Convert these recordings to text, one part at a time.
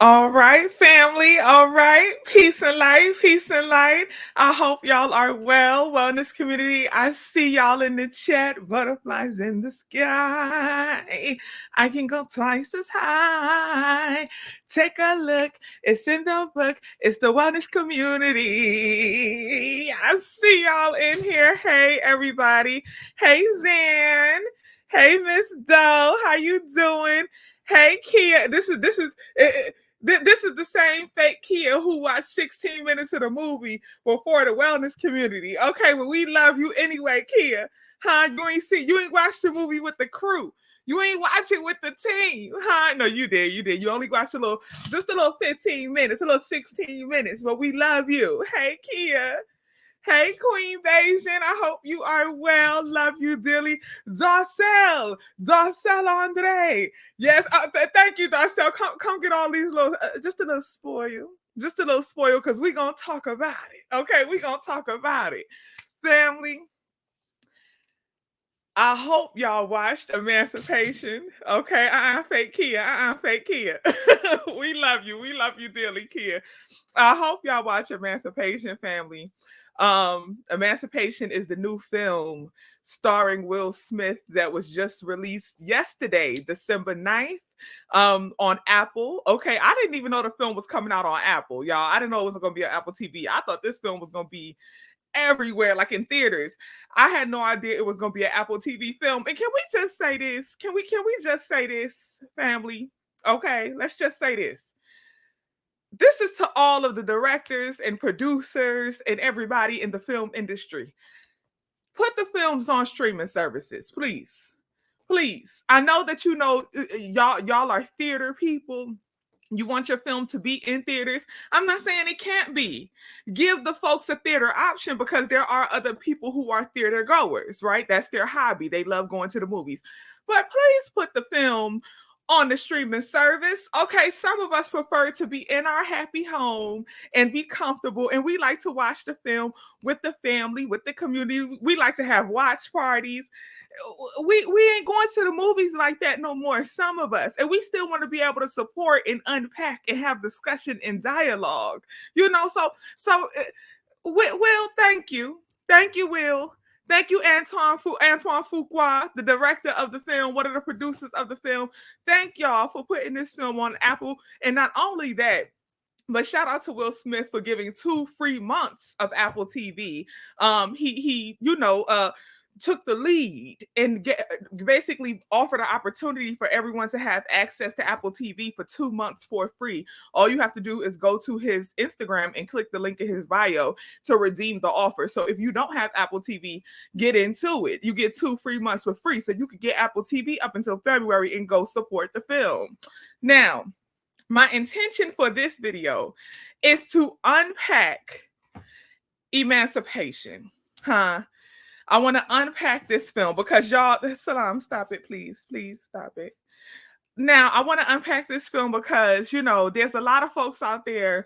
All right, family. All right. Peace and light. Peace and light. I hope y'all are well. Wellness community. I see y'all in the chat. Butterflies in the sky. I can go twice as high. Take a look. It's in the book. It's the wellness community. I see y'all in here. Hey, everybody. Hey, Zan. Hey, Miss Doe. How you doing? Hey, Kia. This is the same fake Kia who watched 16 minutes of the movie before the wellness community. Okay, well, we love you anyway, Kia. Huh? You ain't watched the movie with the crew. You ain't watch it with the team. Huh? No, you did. You did. You only watched just a little 15 minutes, a little 16 minutes, but we love you. Hey, Kia. Hey, Queen Beijing. I hope you are well. Love you dearly. Darcel Andre. Yes, thank you, Darcel. Come get all these just a little spoil. Just a little spoil because we're going to talk about it. Okay, we're going to talk about it. Family, I hope y'all watched Emancipation. Okay, fake Kia. Fake Kia. We love you. We love you dearly, Kia. I hope y'all watch Emancipation, family. Emancipation is the new film starring Will Smith that was just released yesterday, December 9th, on Apple. Okay, I didn't even know the film was coming out on Apple, y'all. I didn't know it was going to be on Apple TV. I thought this film was going to be everywhere, like in theaters. I had no idea it was going to be an Apple TV film. And can we just say this? Can we just say this, family? Okay, let's just say this. This is to all of the directors and producers and everybody in the film industry. Put the films on streaming services, please. Please. I know that y'all are theater people. You want your film to be in theaters. I'm not saying it can't be. Give the folks a theater option because there are other people who are theater goers, right? That's their hobby. They love going to the movies. But please put the film on the streaming service. Okay, some of us prefer to be in our happy home and be comfortable, and we like to watch the film with the family, with the community. We like to have watch parties. We ain't going to the movies like that no more, some of us, and we still want to be able to support and unpack and have discussion and dialogue, so Will, thank you, Will. Thank you, Antoine Fuqua, the director of the film, one of the producers of the film. Thank y'all for putting this film on Apple. And not only that, but shout out to Will Smith for giving 2 free months of Apple TV. He took the lead and basically offered an opportunity for everyone to have access to Apple TV for 2 months for free. All you have to do is go to his Instagram and click the link in his bio to redeem the offer. So if you don't have Apple TV, get into it. You get 2 free months for free. So you can get Apple TV up until February and go support the film. Now, my intention for this video is to unpack Emancipation. I want to unpack this film because y'all, Salam, stop it, please. Please stop it. Now, I want to unpack this film because, there's a lot of folks out there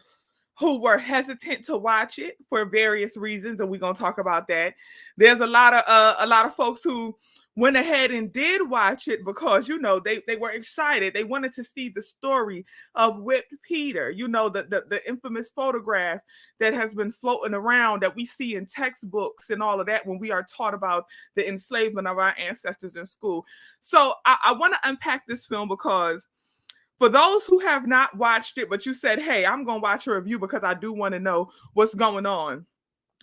who were hesitant to watch it for various reasons, and we're going to talk about that. There's a lot of folks who went ahead and did watch it because, they were excited. They wanted to see the story of Whipped Peter, the infamous photograph that has been floating around that we see in textbooks and all of that when we are taught about the enslavement of our ancestors in school. So I want to unpack this film because for those who have not watched it, but you said, hey, I'm going to watch a review because I do want to know what's going on.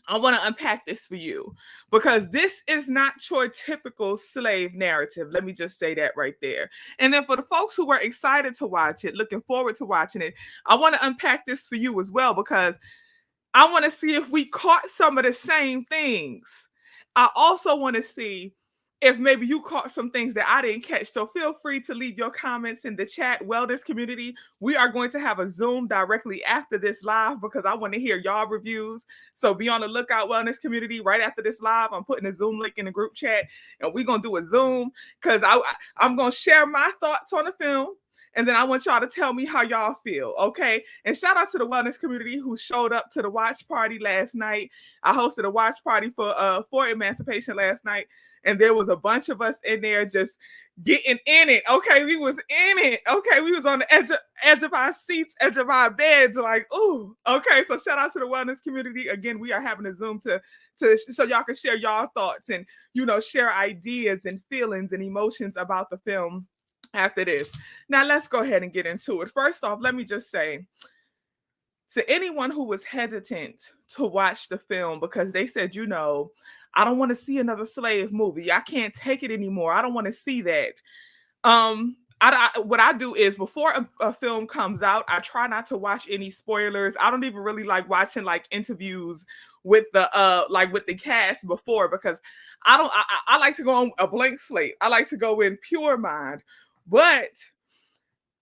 I want to unpack this for you because this is not your typical slave narrative. Let me just say that right there. And then for the folks who were excited to watch it, looking forward to watching it, I want to unpack this for you as well because I want to see if we caught some of the same things. I also want to see if maybe you caught some things that I didn't catch. So feel free to leave your comments in the chat. Wellness community, we are going to have a Zoom directly after this live because I want to hear y'all reviews. So be on the lookout, wellness community. Right after this live, I'm putting a Zoom link in the group chat and we're going to do a Zoom because I'm going to share my thoughts on the film. And then I want y'all to tell me how y'all feel, okay? And shout out to the wellness community who showed up to the watch party last night. I hosted a watch party for Emancipation last night, and there was a bunch of us in there just getting in it, okay? We was in it, okay? We was on the edge of our seats, edge of our beds, like, ooh, okay. So shout out to the wellness community. Again, we are having a Zoom to so y'all can share y'all thoughts and share ideas and feelings and emotions about the film after this. Now let's go ahead and get into it. First off, let me just say to anyone who was hesitant to watch the film because they said, I don't want to see another slave movie. I can't take it anymore. I don't want to see that. What I do is before a film comes out, I try not to watch any spoilers. I don't even really like watching like interviews with the cast before because I like to go on a blank slate. I like to go in pure mind. But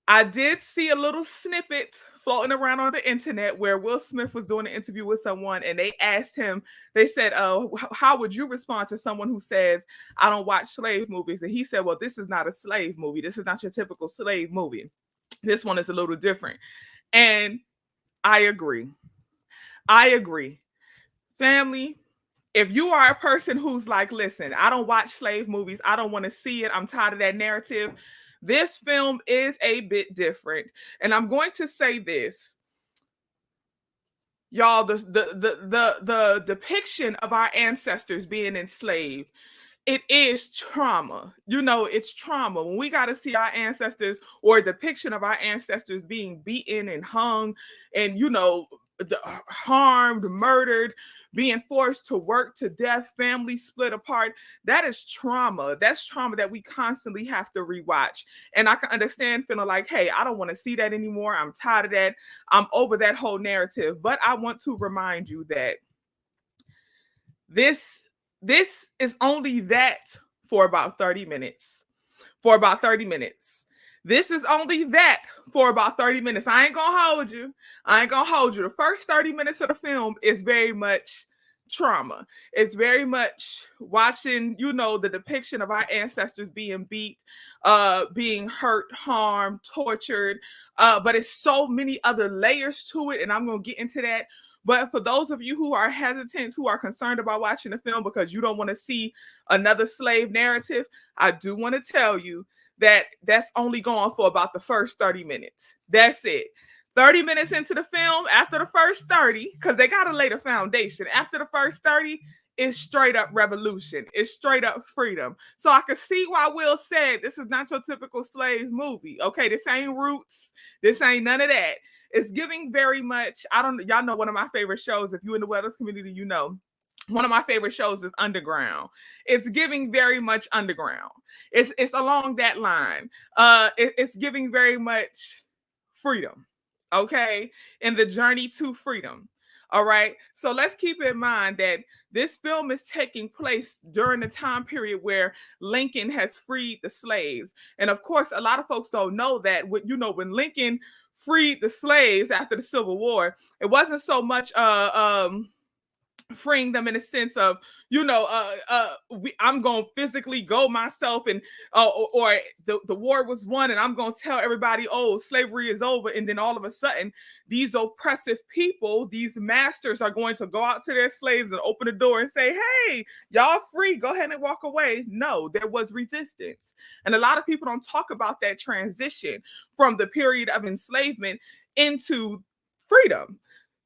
I did see a little snippet floating around on the internet where Will Smith was doing an interview with someone and they asked him, they said, how would you respond to someone who says, I don't watch slave movies? And he said, well, this is not a slave movie. This is not your typical slave movie. This one is a little different. And I agree. I agree. Family, if you are a person who's like, listen, I don't watch slave movies. I don't want to see it. I'm tired of that narrative. This film is a bit different. And I'm going to say this. Y'all, the depiction of our ancestors being enslaved, it is trauma. It's trauma. When we got to see our ancestors or a depiction of our ancestors being beaten and hung and, harmed, murdered, being forced to work to death, families split apart, that is trauma. That's trauma that we constantly have to rewatch. And I can understand feeling like, hey, I don't want to see that anymore. I'm tired of that. I'm over that whole narrative. But I want to remind you that this is only that for about 30 minutes. For about 30 minutes. This is only that for about 30 minutes. I ain't gonna hold you. The first 30 minutes of the film is very much trauma. It's very much watching, the depiction of our ancestors being beat, being hurt, harmed, tortured. But it's so many other layers to it, and I'm gonna get into that. But for those of you who are hesitant, who are concerned about watching the film because you don't want to see another slave narrative, I do want to tell you that that's only going for about the first 30 minutes. That's it. 30 minutes into the film, after the first 30, because they got to lay the foundation. After the first 30, it's straight up revolution. It's straight up freedom. So I can see why Will said this is not your typical slave movie. Okay, this ain't Roots. This ain't none of that. It's giving very much, y'all know one of my favorite shows. If you're in the wellness community, one of my favorite shows is Underground. It's giving very much Underground. It's along that line. It's giving very much freedom, okay? In the journey to freedom. All right. So let's keep in mind that this film is taking place during the time period where Lincoln has freed the slaves. And of course, a lot of folks don't know that when Lincoln freed the slaves after the Civil War, it wasn't so much freeing them in a sense of I'm gonna physically go myself and or the war was won and I'm gonna tell everybody, oh, slavery is over, and then all of a sudden these oppressive people, these masters, are going to go out to their slaves and open the door and say, hey, y'all free, go ahead and walk away. No, there was resistance, and a lot of people don't talk about that transition from the period of enslavement into freedom.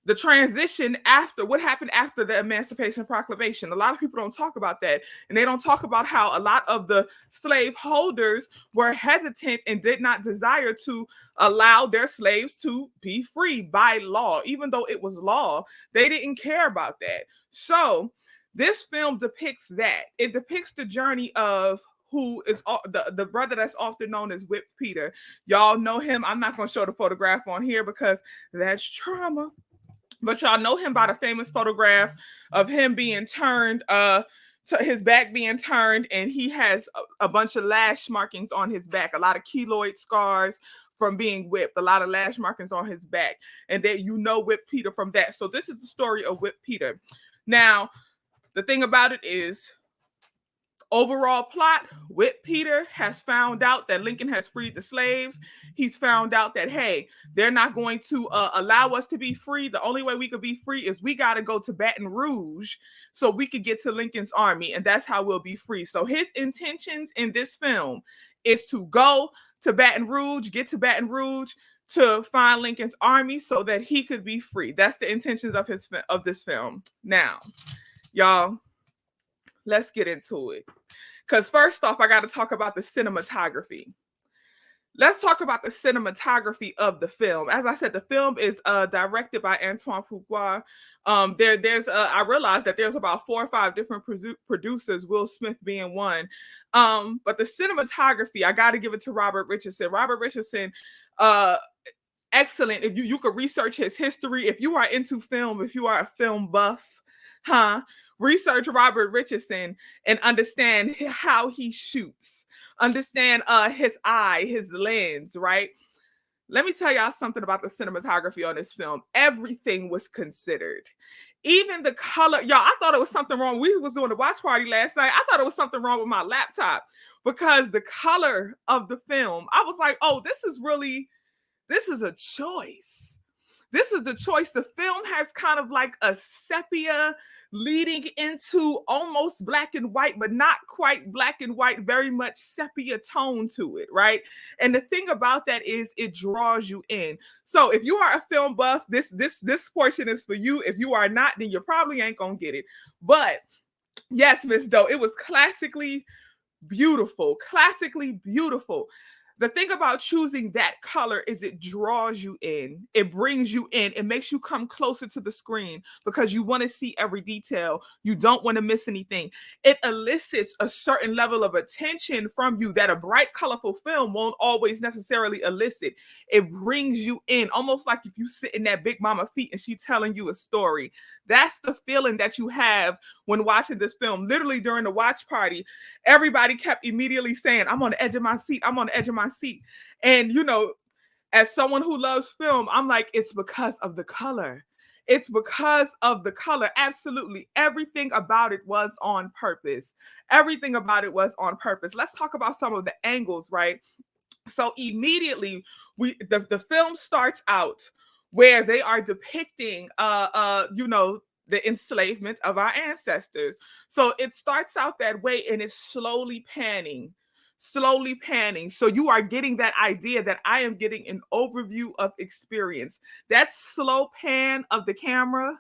The transition after what happened after the Emancipation Proclamation. A lot of people don't talk about that. And they don't talk about how a lot of the slave holders were hesitant and did not desire to allow their slaves to be free by law. Even though it was law, they didn't care about that. So this film depicts that. It depicts the journey of who is the brother that's often known as Whipped Peter. Y'all know him. I'm not going to show the photograph on here because that's trauma. But y'all know him by the famous photograph of him being turned, to his back being turned, and he has a bunch of lash markings on his back, a lot of keloid scars from being whipped, a lot of lash markings on his back. And that Whipped Peter from that. So this is the story of Whipped Peter. Now, the thing about it is, overall plot, Whipped Peter has found out that Lincoln has freed the slaves. He's found out that, hey, they're not going to allow us to be free. The only way we could be free is we got to go to Baton Rouge so we could get to Lincoln's army, and that's how we'll be free. So his intentions in this film is to go to Baton Rouge, get to Baton Rouge, to find Lincoln's army so that he could be free. That's the intentions of this film. Now, y'all, let's get into it. Because first off, I got to talk about the cinematography. Let's talk about the cinematography of the film. As I said, the film is directed by Antoine Fuqua. I realized that there's about 4 or 5 different producers, Will Smith being one. But the cinematography, I got to give it to Robert Richardson. Robert Richardson, uh, excellent. If you could research his history, if you are into film, if you are a film buff, research Robert Richardson and understand how he shoots. Understand his eye, his lens, right? Let me tell y'all something about the cinematography on this film. Everything was considered. Even the color, y'all, I thought it was something wrong. We was doing a watch party last night. I thought it was something wrong with my laptop because the color of the film, I was like, oh, this is a choice. This is the choice. The film has kind of like a sepia leading into almost black and white, but not quite black and white, very much sepia tone to it, right? And the thing about that is it draws you in. So if you are a film buff, this portion is for you. If you are not, then you probably ain't gonna get it. But yes, Miss Doe, it was classically beautiful, classically beautiful. The thing about choosing that color is it draws you in. It brings you in. It makes you come closer to the screen because you want to see every detail. You don't want to miss anything. It elicits a certain level of attention from you that a bright, colorful film won't always necessarily elicit. It brings you in, almost like if you sit in that Big Mama feet and she's telling you a story. That's the feeling that you have when watching this film. Literally during the watch party, everybody kept immediately saying, I'm on the edge of my seat. I'm on the edge of my seat. And, you know, as someone who loves film, I'm like, it's because of the color. It's because of the color. Absolutely. Everything about it was on purpose. Everything about it was on purpose. Let's talk about some of the angles, right? So immediately the film starts out where they are depicting the enslavement of our ancestors. So it starts out that way and it's slowly panning. Slowly panning. So you are getting that idea that I am getting an overview of experience. That slow pan of the camera,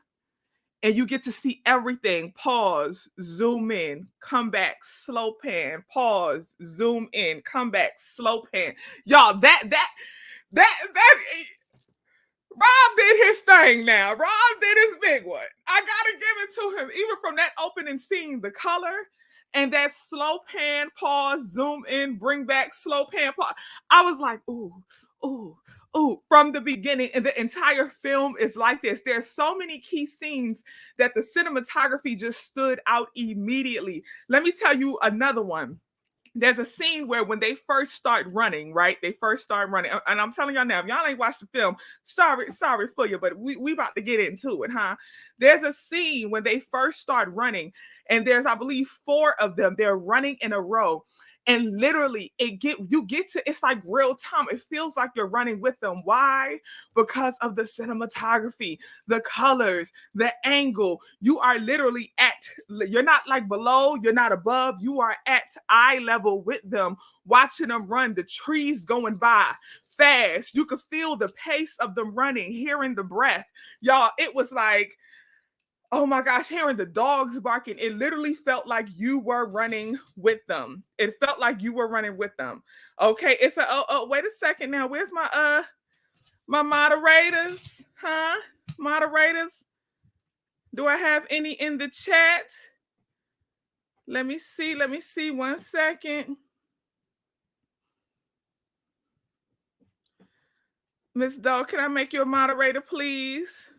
and you get to see everything. Pause, zoom in, come back, slow pan, pause, zoom in, come back, slow pan. Y'all, that Rob did his thing now. Rob did his big one. I gotta give it to him. Even from that opening scene, the color and that slow pan, pause, zoom in, bring back, slow pan, pause. I was like, ooh, ooh, ooh, from the beginning. And the entire film is like this. There's so many key scenes that the cinematography just stood out immediately. Let me tell you another one. There's a scene where when they first start running, right? They first start running. And I'm telling y'all now, if y'all ain't watched the film, sorry for you, but we about to get into it, huh? There's a scene when they first start running, and there's, I believe, 4 of them. They're running in a row. And literally, it's like real time. It feels like you're running with them. Why? Because of the cinematography, the colors, the angle. You are literally you're not like below, you're not above, you are at eye level with them, watching them run, the trees going by fast. You could feel the pace of them running, hearing the breath. Y'all, it was like, oh my gosh, hearing the dogs barking, it literally felt like you were running with them. It felt like you were running with them. Okay, wait a second now. Where's my moderators? Huh? Moderators? Do I have any in the chat? Let me see. 1 second. Miss Doe, can I make you a moderator, please?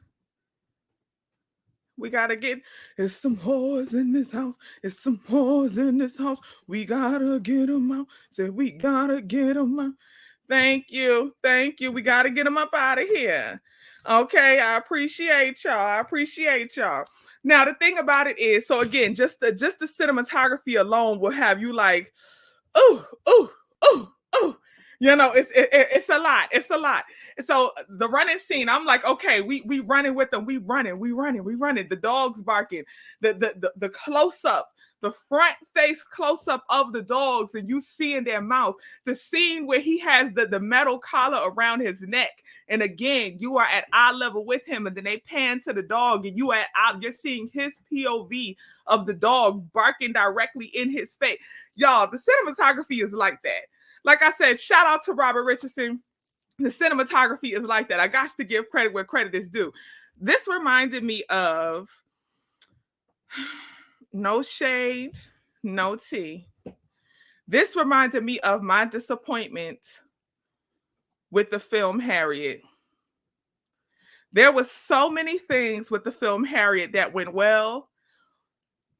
We gotta it's some whores in this house. It's some whores in this house. We gotta get them out. Say we gotta get them out. Thank you. We gotta get them up out of here. Okay, I appreciate y'all. Now the thing about it is, so again, just the cinematography alone will have you like, ooh, ooh, ooh, ooh. You know, it's a lot. It's a lot. So the running scene, I'm like, okay, we running with them. We running. The dogs barking. The close up. the front face close up of the dogs and you see in their mouth, the scene where he has the metal collar around his neck. And again, you are at eye level with him, and then they pan to the dog, and you're seeing his POV of the dog barking directly in his face. Y'all, the cinematography is like that. Like I said, shout out to Robert Richardson. The cinematography is like that. I got to give credit where credit is due. This reminded me of, no shade, no tea. This reminded me of my disappointment with the film Harriet. There was so many things with the film Harriet that went well.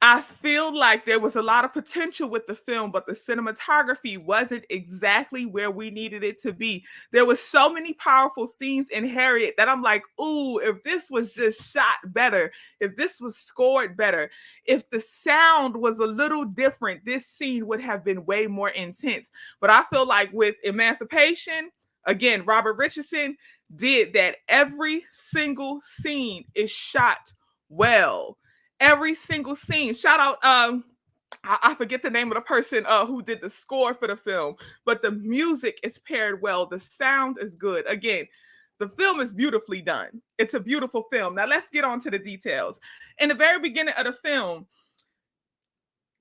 I feel like there was a lot of potential with the film, but the cinematography wasn't exactly where we needed it to be. There was so many powerful scenes in Harriet that I'm like, ooh, if this was just shot better, if this was scored better, if the sound was a little different, this scene would have been way more intense. But I feel like with Emancipation, again, Robert Richardson did that. Every single scene is shot well. Every single scene. Shout out, I forget the name of the person who did the score for the film, but the music is paired well. The sound is good. Again, the film is beautifully done. It's a beautiful film. Now let's get on to the details. In the very beginning of the film,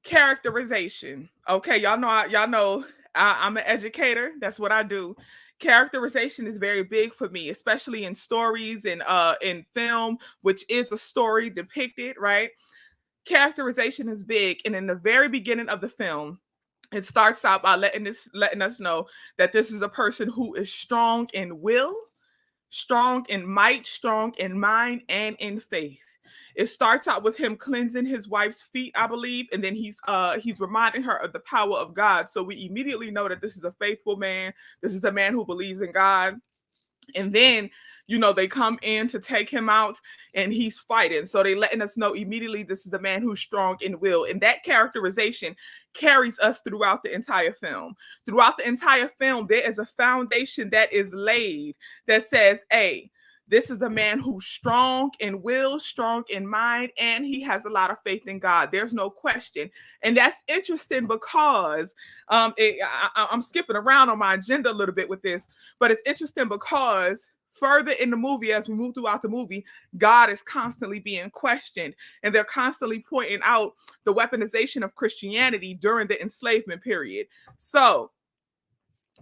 characterization. Okay, y'all know I'm an educator. That's what I do. Characterization is very big for me, especially in stories and in film, which is a story depicted, right? Characterization is big. And in the very beginning of the film, it starts out by letting us know that this is a person who is strong in will, strong in might, strong in mind, and in faith. It starts out with him cleansing his wife's feet, I believe, and then he's reminding her of the power of God. So we immediately know that this is a faithful man. This is a man who believes in God. And then, they come in to take him out and he's fighting. So they letting us know immediately this is a man who's strong in will. And that characterization carries us throughout the entire film. Throughout the entire film, there is a foundation that is laid that says, hey, this is a man who's strong in will, strong in mind, and he has a lot of faith in God. There's no question. And that's interesting because I'm skipping around on my agenda a little bit with this, but it's interesting because further in the movie, as we move throughout the movie, God is constantly being questioned, and they're constantly pointing out the weaponization of Christianity during the enslavement period. So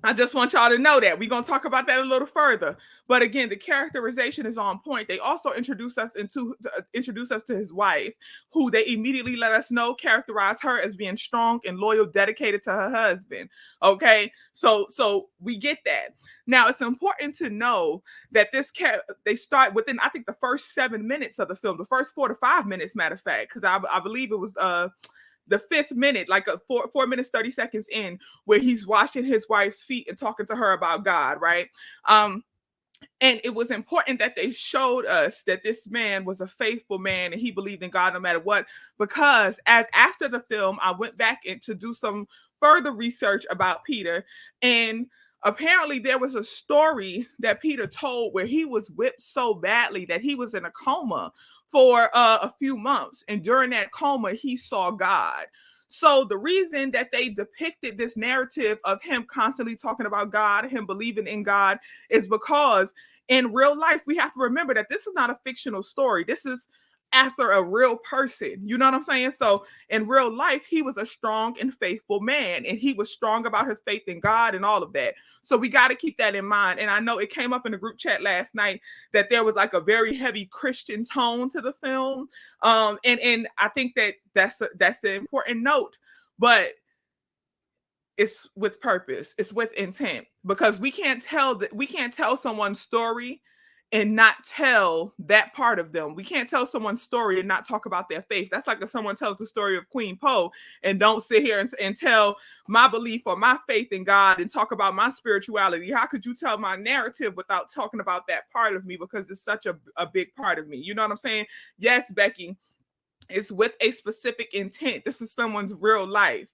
I just want y'all to know that. We're going to talk about that a little further. But again, the characterization is on point. They also introduce us to his wife, who they immediately let us know characterize her as being strong and loyal, dedicated to her husband. Okay, so we get that. Now, it's important to know that they start within, I think, the first 7 minutes of the film, the first 4 to 5 minutes, matter of fact, because I believe it was the fifth minute, like a 4 minutes, 30 seconds in, where he's washing his wife's feet and talking to her about God, right? And it was important that they showed us that this man was a faithful man and he believed in God no matter what, because after the film, I went back to do some further research about Peter, and apparently there was a story that Peter told where he was whipped so badly that he was in a coma for a few months. And during that coma, he saw God. So the reason that they depicted this narrative of him constantly talking about God, him believing in God, is because in real life, we have to remember that this is not a fictional story. This is after a real person. You know what I'm saying? So in real life, he was a strong and faithful man, and he was strong about his faith in God and all of that. So we got to keep that in mind. And I know it came up in the group chat last night that there was like a very heavy Christian tone to the film. And I think that's the important note, but it's with purpose, it's with intent, because we can't tell someone's story and not tell that part of them. We can't tell someone's story and not talk about their faith. That's like if someone tells the story of Queen Poe and don't sit here and tell my belief or my faith in God and talk about my spirituality. How could you tell my narrative without talking about that part of me? Because it's such a big part of me. You know what I'm saying? Yes, Becky, it's with a specific intent. This is someone's real life,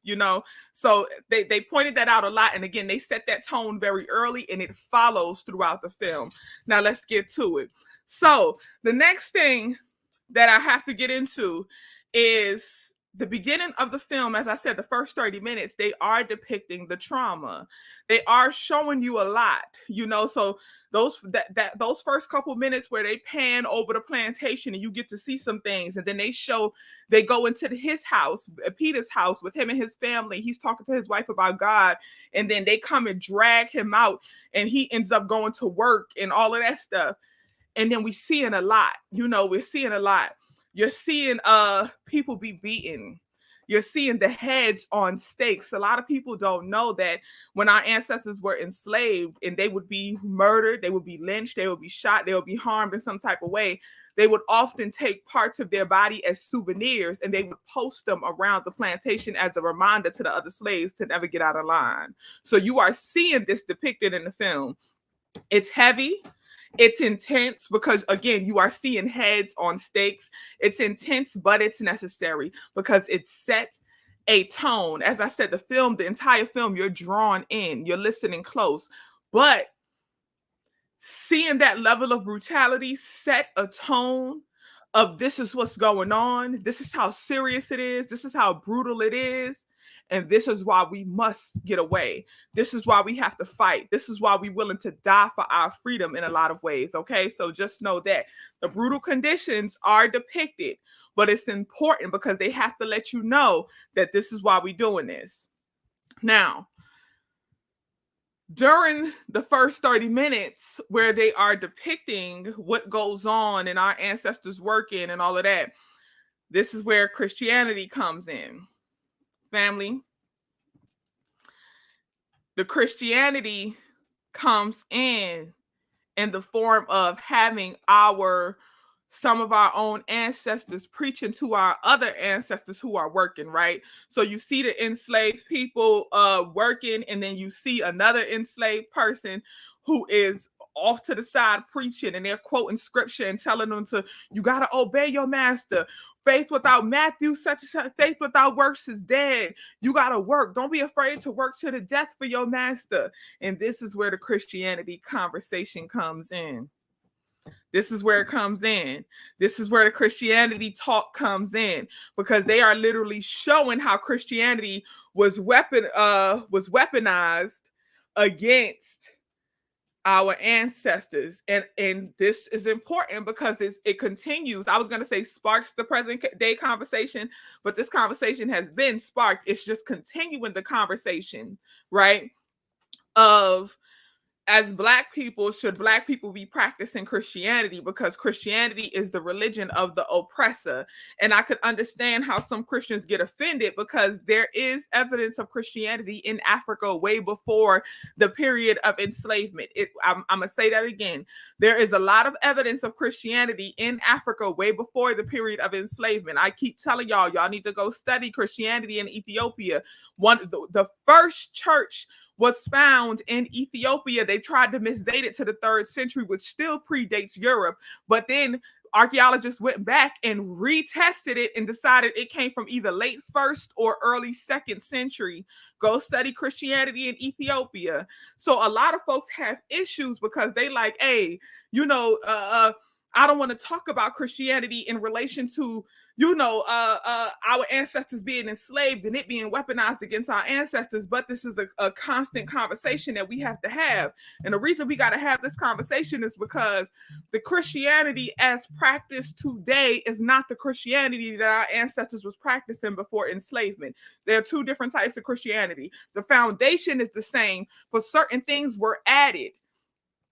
So they pointed that out a lot. And again, they set that tone very early and it follows throughout the film. Now let's get to it. So the next thing that I have to get into is the beginning of the film, as I said, the first 30 minutes, they are depicting the trauma. They are showing you a lot, so those first couple minutes where they pan over the plantation and you get to see some things, and then they go into his house, Peter's house, with him and his family. He's talking to his wife about God, and then they come and drag him out, and he ends up going to work and all of that stuff. And then we're seeing a lot. You're seeing people be beaten. You're seeing the heads on stakes. A lot of people don't know that when our ancestors were enslaved and they would be murdered, they would be lynched, they would be shot, they would be harmed in some type of way. They would often take parts of their body as souvenirs, and they would post them around the plantation as a reminder to the other slaves to never get out of line. So you are seeing this depicted in the film. It's heavy. It's intense because, again, you are seeing heads on stakes. It's intense, but it's necessary because it sets a tone. As I said, the entire film, you're drawn in, you're listening close. But seeing that level of brutality set a tone of this is what's going on. This is how serious it is. This is how brutal it is. And this is why we must get away. This is why we have to fight. This is why we're willing to die for our freedom in a lot of ways. Okay, so just know that the brutal conditions are depicted, but it's important because they have to let you know that this is why we're doing this. Now, during the first 30 minutes where they are depicting what goes on and our ancestors working and all of that, this is where Christianity comes in. Family, the Christianity comes in the form of having some of our own ancestors preaching to our other ancestors who are working, right? So you see the enslaved people working, and then you see another enslaved person who is off to the side preaching, and they're quoting scripture and telling them you got to obey your master. Faith without Matthew, such and such, faith without works is dead. You got to work. Don't be afraid to work to the death for your master. And this is where the Christianity conversation comes in. This is where it comes in. This is where the Christianity talk comes in, because they are literally showing how Christianity was weaponized against our ancestors. And this is important because it continues. I was going to say sparks the present day conversation, but this conversation has been sparked. It's just continuing the conversation, right? Of, as Black people, should Black people be practicing Christianity? Because Christianity is the religion of the oppressor. And I could understand how some Christians get offended, because there is evidence of Christianity in Africa way before the period of enslavement. I'm going to say that again. There is a lot of evidence of Christianity in Africa way before the period of enslavement. I keep telling y'all need to go study Christianity in Ethiopia. The first church was found in Ethiopia. They tried to misdate it to the 3rd century, which still predates Europe. But then archaeologists went back and retested it and decided it came from either late 1st or early 2nd century. Go study Christianity in Ethiopia. So a lot of folks have issues because they like, hey, I don't want to talk about Christianity in relation to, our ancestors being enslaved and it being weaponized against our ancestors. But this is a constant conversation that we have to have. And the reason we got to have this conversation is because the Christianity as practiced today is not the Christianity that our ancestors was practicing before enslavement. There are two different types of Christianity. The foundation is the same, but certain things were added.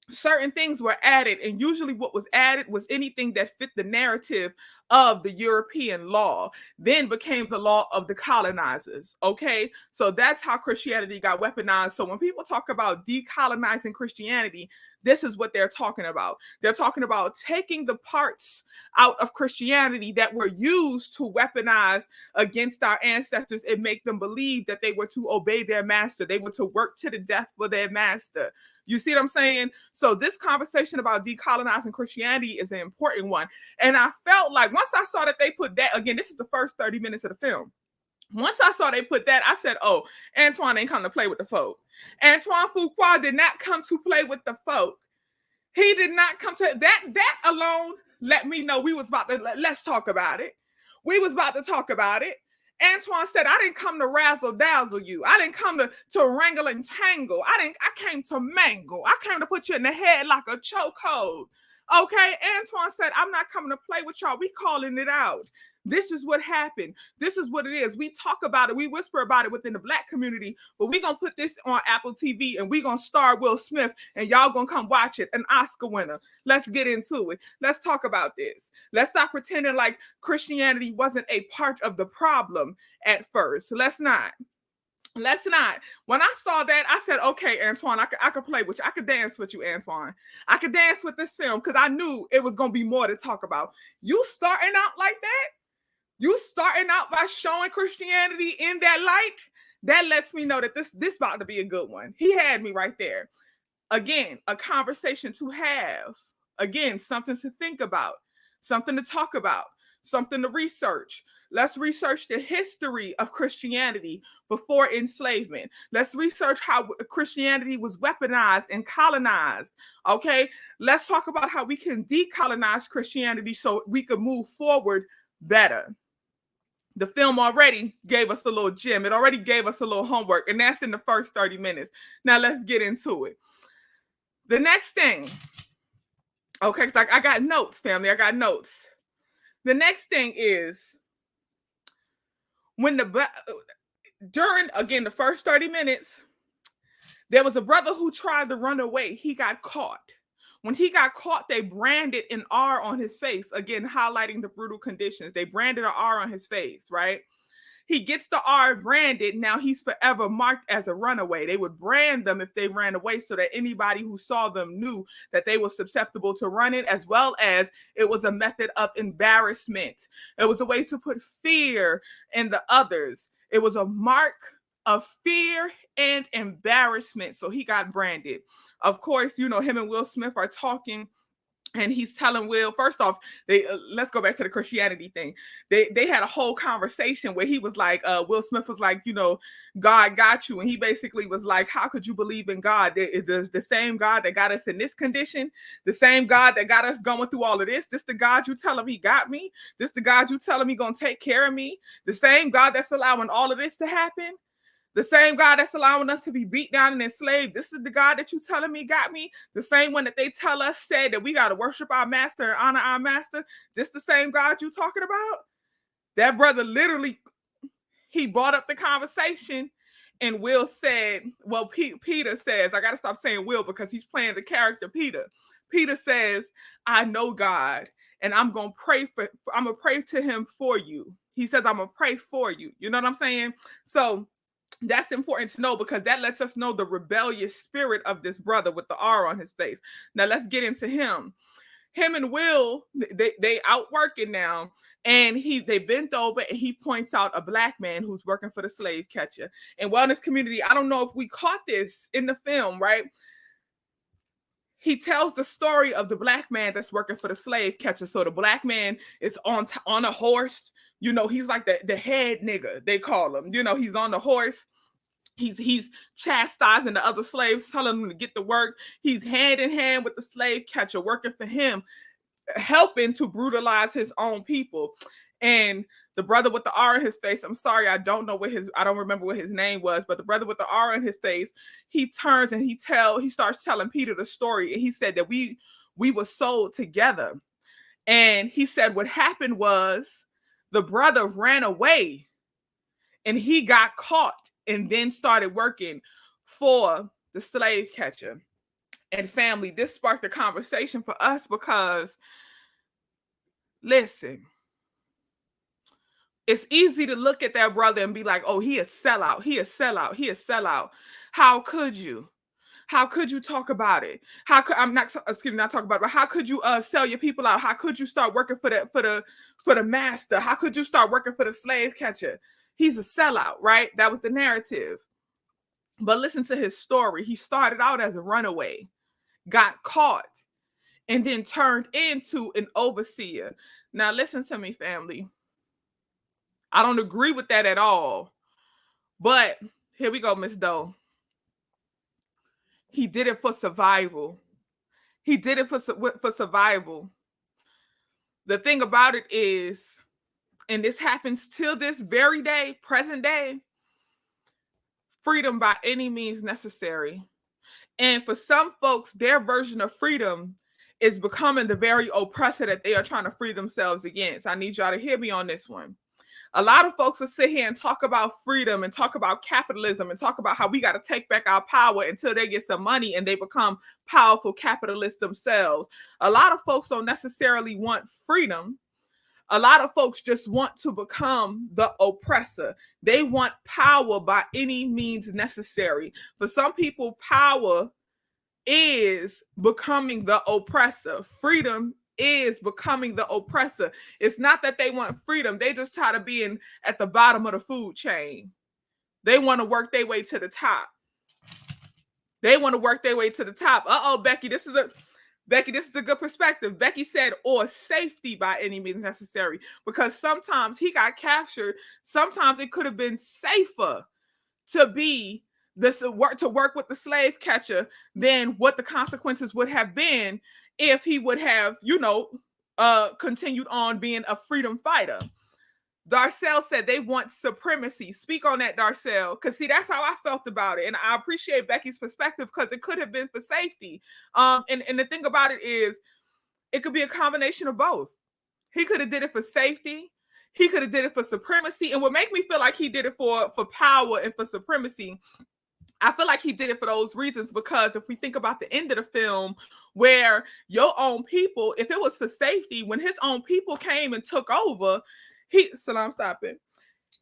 And usually what was added was anything that fit the narrative of the European law, then became the law of the colonizers. Okay, so that's how Christianity got weaponized. So when people talk about decolonizing Christianity, this is what they're talking about. They're talking about taking the parts out of Christianity that were used to weaponize against our ancestors and make them believe that they were to obey their master. They were to work to the death for their master. You see what I'm saying? So this conversation about decolonizing Christianity is an important one. And I felt like once I saw that they put that, again, this is the first 30 minutes of the film. Once I saw they put that, I said, oh, Antoine ain't come to play with the folk. Antoine Fuqua did not come to play with the folk. He did not come to that alone let me know we was about to, let's talk about it. We was about to talk about it. Antoine said, I didn't come to razzle dazzle you. I didn't come to wrangle and tangle. I came to mangle. I came to put you in the head like a chokehold. Okay. Antoine said, I'm not coming to play with y'all. We calling it out. This is what happened. This is what it is. We talk about it. We whisper about it within the Black community, but we're going to put this on Apple TV and we're going to star Will Smith and y'all going to come watch it. An Oscar winner. Let's get into it. Let's talk about this. Let's stop pretending like Christianity wasn't a part of the problem at first. Let's not. Let's not. When I saw that, I said, okay, Antoine, I could play with you. I could dance with you, Antoine. I could dance with this film because I knew it was going to be more to talk about. You starting out like that? You starting out by showing Christianity in that light? That lets me know that this about to be a good one. He had me right there. Again, a conversation to have. Again, something to think about, something to talk about, something to research. Let's research the history of Christianity before enslavement. Let's research how Christianity was weaponized and colonized. Okay, let's talk about how we can decolonize Christianity so we could move forward better. The film already gave us a little gem. It already gave us a little homework, and that's in the first 30 minutes. Now let's get into it. The next thing, okay, because I got notes, family. I got notes. The next thing is when during, again, the first 30 minutes, there was a brother who tried to run away. He got caught. When he got caught, they branded an R on his face, again, highlighting the brutal conditions. They branded an R on his face, right? He gets the R branded. Now he's forever marked as a runaway. They would brand them if they ran away so that anybody who saw them knew that they were susceptible to running, as well as it was a method of embarrassment. It was a way to put fear in the others. It was a mark of fear and embarrassment. So he got branded. Of course, you know, him and Will Smith are talking. And he's telling Will, first off, let's go back to the Christianity thing. They had a whole conversation where he was like, Will Smith was like, you know, God got you. And he basically was like, how could you believe in God? The same God that got us in this condition, the same God that got us going through all of this the God you tell him he got me? This the God you tell him he gonna take care of me? The same God that's allowing all of this to happen? The same God that's allowing us to be beat down and enslaved. This is the God that you telling me got me. The same one that they tell us said that we got to worship our master and honor our master. This the same God you talking about? That brother literally, he brought up the conversation and Will said, well, Peter says, I got to stop saying Will because he's playing the character Peter. Peter says, I know God and I'm going to pray to him for you. He says, I'm going to pray for you. You know what I'm saying? So that's important to know because that lets us know the rebellious spirit of this brother with the R on his face. Now let's get into him. Him and Will, they out working now, and they bent over and he points out a black man who's working for the slave catcher. And wellness community, I don't know if we caught this in the film, right? He tells the story of the black man that's working for the slave catcher. So the black man is on a horse. You know, he's like the head nigga, they call him. You know, he's on the horse. He's chastising the other slaves, telling them to get to work. He's hand in hand with the slave catcher, working for him, helping to brutalize his own people. And the brother with the R in his face, I'm sorry, I don't remember what his name was, but the brother with the R in his face, he turns and he starts telling Peter the story. And he said that we were sold together. And he said what happened was the brother ran away and he got caught and then started working for the slave catcher. And family, this sparked a conversation for us because, listen, it's easy to look at that brother and be like, oh, he a sellout, he a sellout, he a sellout. How could you? How could you talk about it? Not talk about it, but how could you sell your people out? How could you start working for the master? How could you start working for the slave catcher? He's a sellout, right? That was the narrative. But listen to his story. He started out as a runaway, got caught, and then turned into an overseer. Now, listen to me, family. I don't agree with that at all. But here we go, Miss Doe. He did it for survival. He did it for survival. The thing about it is, and this happens till this very day, present day, freedom by any means necessary. And for some folks, their version of freedom is becoming the very oppressor that they are trying to free themselves against. I need y'all to hear me on this one. A lot of folks will sit here and talk about freedom and talk about capitalism and talk about how we got to take back our power until they get some money and they become powerful capitalists themselves. A lot of folks don't necessarily want freedom. A lot of folks just want to become the oppressor. They want power by any means necessary. For some people, power is becoming the oppressor. Freedom is becoming the oppressor. It's not that they want freedom. They just try to be at the bottom of the food chain. They want to work their way to the top. They want to work their way to the top. Becky, this is a good perspective. Becky said, or safety by any means necessary, because sometimes he got captured. Sometimes it could have been safer to be to work with the slave catcher than what the consequences would have been if he would have, continued on being a freedom fighter. Darcel said they want supremacy. Speak on that, Darcel, because see, that's how I felt about it, and I appreciate Becky's perspective because it could have been for safety. And the thing about it is, it could be a combination of both. He could have did it for safety. He could have did it for supremacy. And what make me feel like he did it for power and for supremacy, I feel like he did it for those reasons, because if we think about the end of the film, where your own people, if it was for safety, when his own people came and took over, Salam, stop it.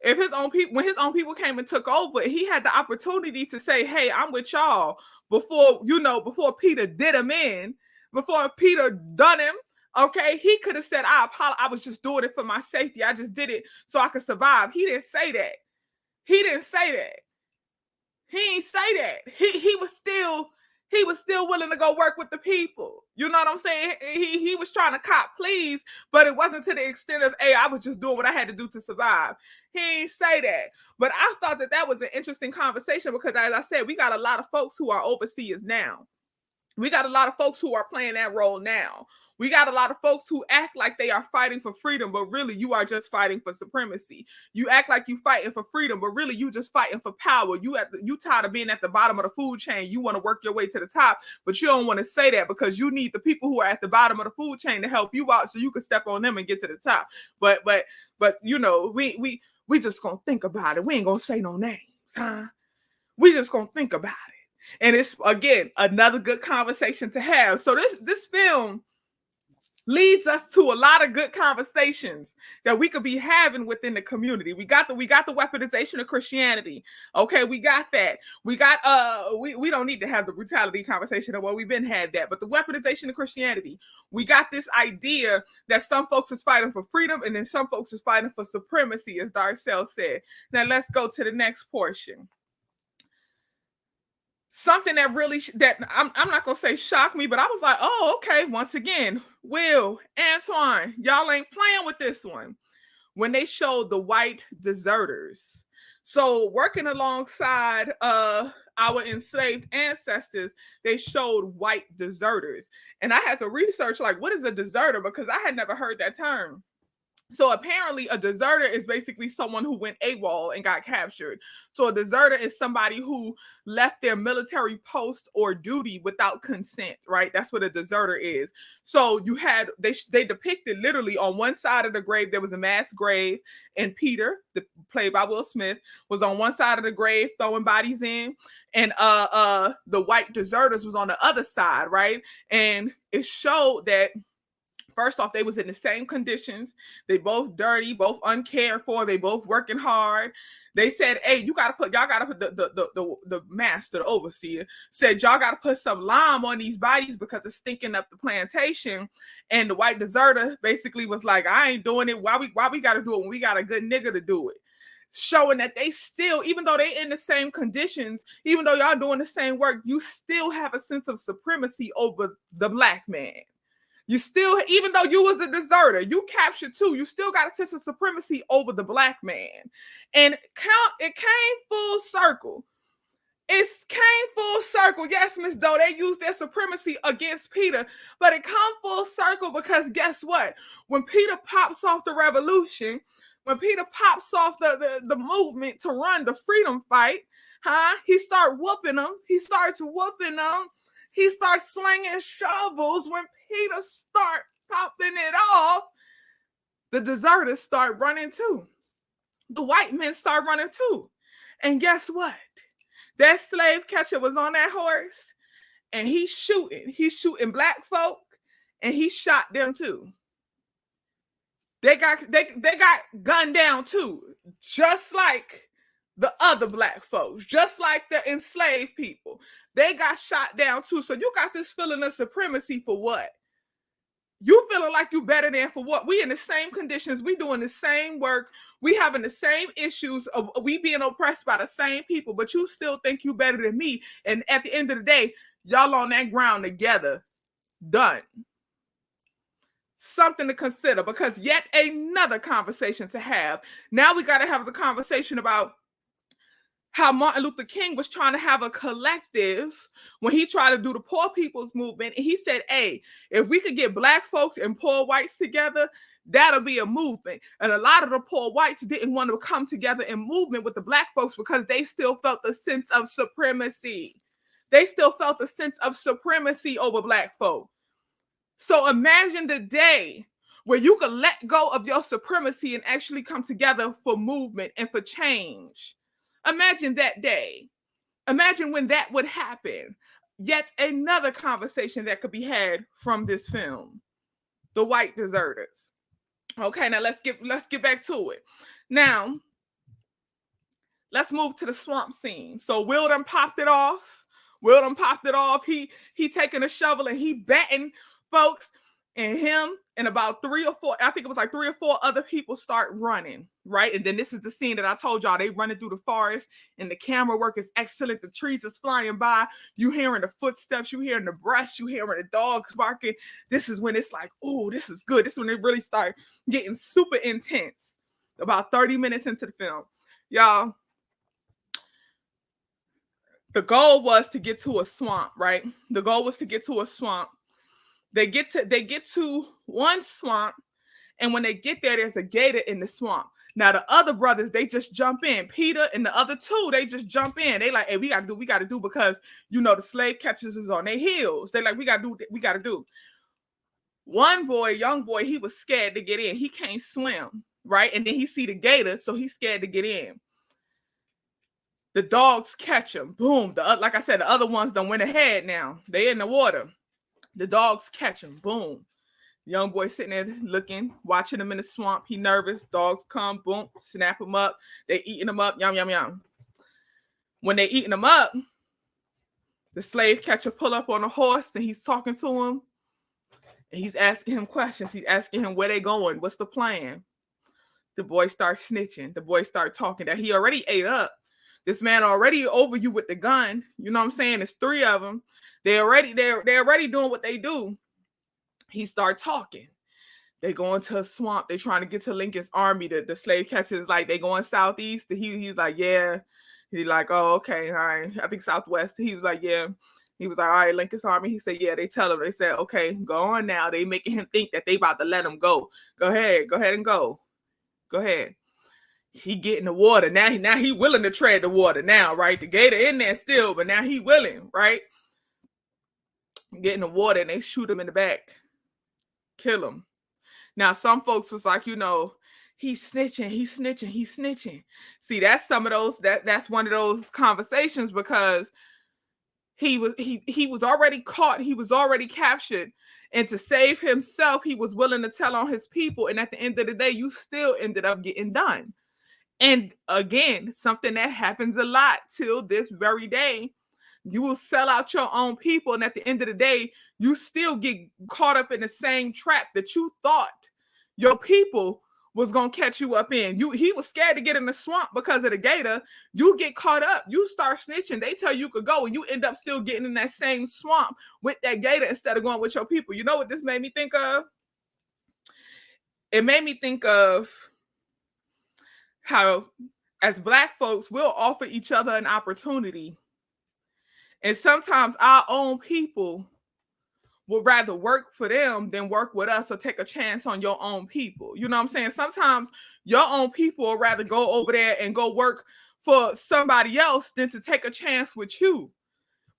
If his own people, when his own people came and took over, he had the opportunity to say, hey, I'm with y'all before Peter did him in, before Peter done him. Okay, he could have said, I was just doing it for my safety. I just did it so I could survive. He didn't say that. He didn't say that. He didn't say that. He was still willing to go work with the people. You know what I'm saying? He was trying to cop please, but it wasn't to the extent of, hey, I was just doing what I had to do to survive. He didn't say that. But I thought that was an interesting conversation, because as I said, we got a lot of folks who are overseers now. We got a lot of folks who are playing that role now. We got a lot of folks who act like they are fighting for freedom, but really you are just fighting for supremacy. You act like you fighting for freedom, but really you just fighting for power. You tired of being at the bottom of the food chain. You want to work your way to the top, but you don't want to say that because you need the people who are at the bottom of the food chain to help you out so you can step on them and get to the top. But we just gonna think about it. We ain't gonna say no names, huh? We just gonna think about it. And it's, again, another good conversation to have. So this film leads us to a lot of good conversations that we could be having within the community. We got the weaponization of Christianity. Okay, we got that. We got we don't need to have the brutality conversation, well, we've been had that, but the weaponization of Christianity. We got this idea that some folks is fighting for freedom and then some folks is fighting for supremacy, as Darcel said. Now let's go to the next portion. Something that really, that I'm not going to say shocked me, but I was like, oh, okay. Once again, Will, Antoine, y'all ain't playing with this one. When they showed the white deserters. So working alongside our enslaved ancestors, they showed white deserters. And I had to research, like, what is a deserter? Because I had never heard that term. So apparently a deserter is basically someone who went AWOL and got captured. So a deserter is somebody who left their military post or duty without consent, right? That's what a deserter is. So you had, they depicted literally on one side of the grave, there was a mass grave, and Peter, played by Will Smith, was on one side of the grave throwing bodies in, and the white deserters was on the other side, right? And it showed that, first off, they was in the same conditions. They both dirty, both uncared for. They both working hard. They said, hey, y'all gotta put the master, the overseer, said, y'all gotta put some lime on these bodies because it's stinking up the plantation. And the white deserter basically was like, I ain't doing it. Why we gotta do it when we got a good nigga to do it? Showing that they still, even though they in the same conditions, even though y'all doing the same work, you still have a sense of supremacy over the black man. You still, even though you was a deserter, you captured too, you still got a sense of supremacy over the black man. And it came full circle. It came full circle. Yes, Miss Doe, they used their supremacy against Peter, but it come full circle because guess what? When Peter pops off the revolution, When Peter pops off the movement to run the freedom fight, he start whooping them. He starts whooping them. He starts slinging shovels. When Peter start popping it off, the deserters start running too. The white men start running too. And guess what? That slave catcher was on that horse and he's shooting. He's shooting black folk and he shot them too. They got gunned down too, just like the other black folks, just like the enslaved people. They got shot down too. So you got this feeling of supremacy for what? You feeling like you better than for what? We in the same conditions. We doing the same work. We having the same issues. We being oppressed by the same people, but you still think you better than me. And at the end of the day, y'all on that ground together. Done. Something to consider, because yet another conversation to have. Now we got to have the conversation about how Martin Luther King was trying to have a collective when he tried to do the poor people's movement. And he said, hey, if we could get black folks and poor whites together, that'll be a movement. And a lot of the poor whites didn't want to come together in movement with the black folks because they still felt the sense of supremacy. They still felt the sense of supremacy over black folk. So imagine the day where you can let go of your supremacy and actually come together for movement and for change. Imagine that day. Imagine when that would happen. Yet another conversation that could be had from this film, The White Deserters. Okay, now let's get back to it. Now, let's move to the swamp scene. So Will done popped it off. He taking a shovel and he batting folks, and him and about 3 or 4, I think it was like 3 or 4 other people start running, right? And then this is the scene that I told y'all, they running through the forest and the camera work is excellent. The trees is flying by. You hearing the footsteps, you hearing the brush, you hearing the dogs barking. This is when it's like, oh, this is good. This is when they really start getting super intense. About 30 minutes into the film. Y'all, the goal was to get to a swamp, right? The goal was to get to a swamp. They get to one swamp, and when they get there, there's a gator in the swamp. Now the other brothers, they just jump in. Peter and the other 2, they just jump in. They like, hey, we gotta do because the slave catchers is on their heels. They like, we gotta do. One boy, young boy, he was scared to get in. He can't swim, right? And then he see the gator, so he's scared to get in. The dogs catch him. Boom. Like I said, the other ones done went ahead now. They in the water. The dogs catch him. Boom. Young boy sitting there looking, watching him in the swamp. He nervous. Dogs come. Boom. Snap him up. They eating him up. Yum, yum, yum. When they eating him up, the slave catcher pull up on a horse and he's talking to him. And he's asking him questions. He's asking him where they going. What's the plan? The boy starts snitching. The boy starts talking that he already ate up. This man already over you with the gun. You know what I'm saying? There's 3 of them. They're already doing what they do. He start talking. They go into a swamp. They trying to get to Lincoln's army. The slave catchers like they going southeast. He's like, yeah. He's like, oh, okay, all right. I think southwest. He was like, yeah. He was like, all right, Lincoln's army. He said, yeah. They tell him. They said, okay, go on now. They making him think that they about to let him go. Go ahead and go. Go ahead. He get in the water. Now he willing to tread the water now, right? The gator in there still, but now he willing, right? Get in the water and they shoot him in the back. Kill him. Now, some folks was like, he's snitching. See, that's some of those, that's one of those conversations because he was already caught, he was already captured. And to save himself, he was willing to tell on his people. And at the end of the day, you still ended up getting done. And again, something that happens a lot till this very day. You will sell out your own people, and at the end of the day, you still get caught up in the same trap that you thought your people was gonna catch you up in. He was scared to get in the swamp because of the gator. You get caught up, you start snitching. They tell you could go, and you end up still getting in that same swamp with that gator instead of going with your people. You know what this made me think of? It made me think of how, as Black folks, we'll offer each other an opportunity. And sometimes our own people would rather work for them than work with us or take a chance on your own people. You know what I'm saying? Sometimes your own people would rather go over there and go work for somebody else than to take a chance with you,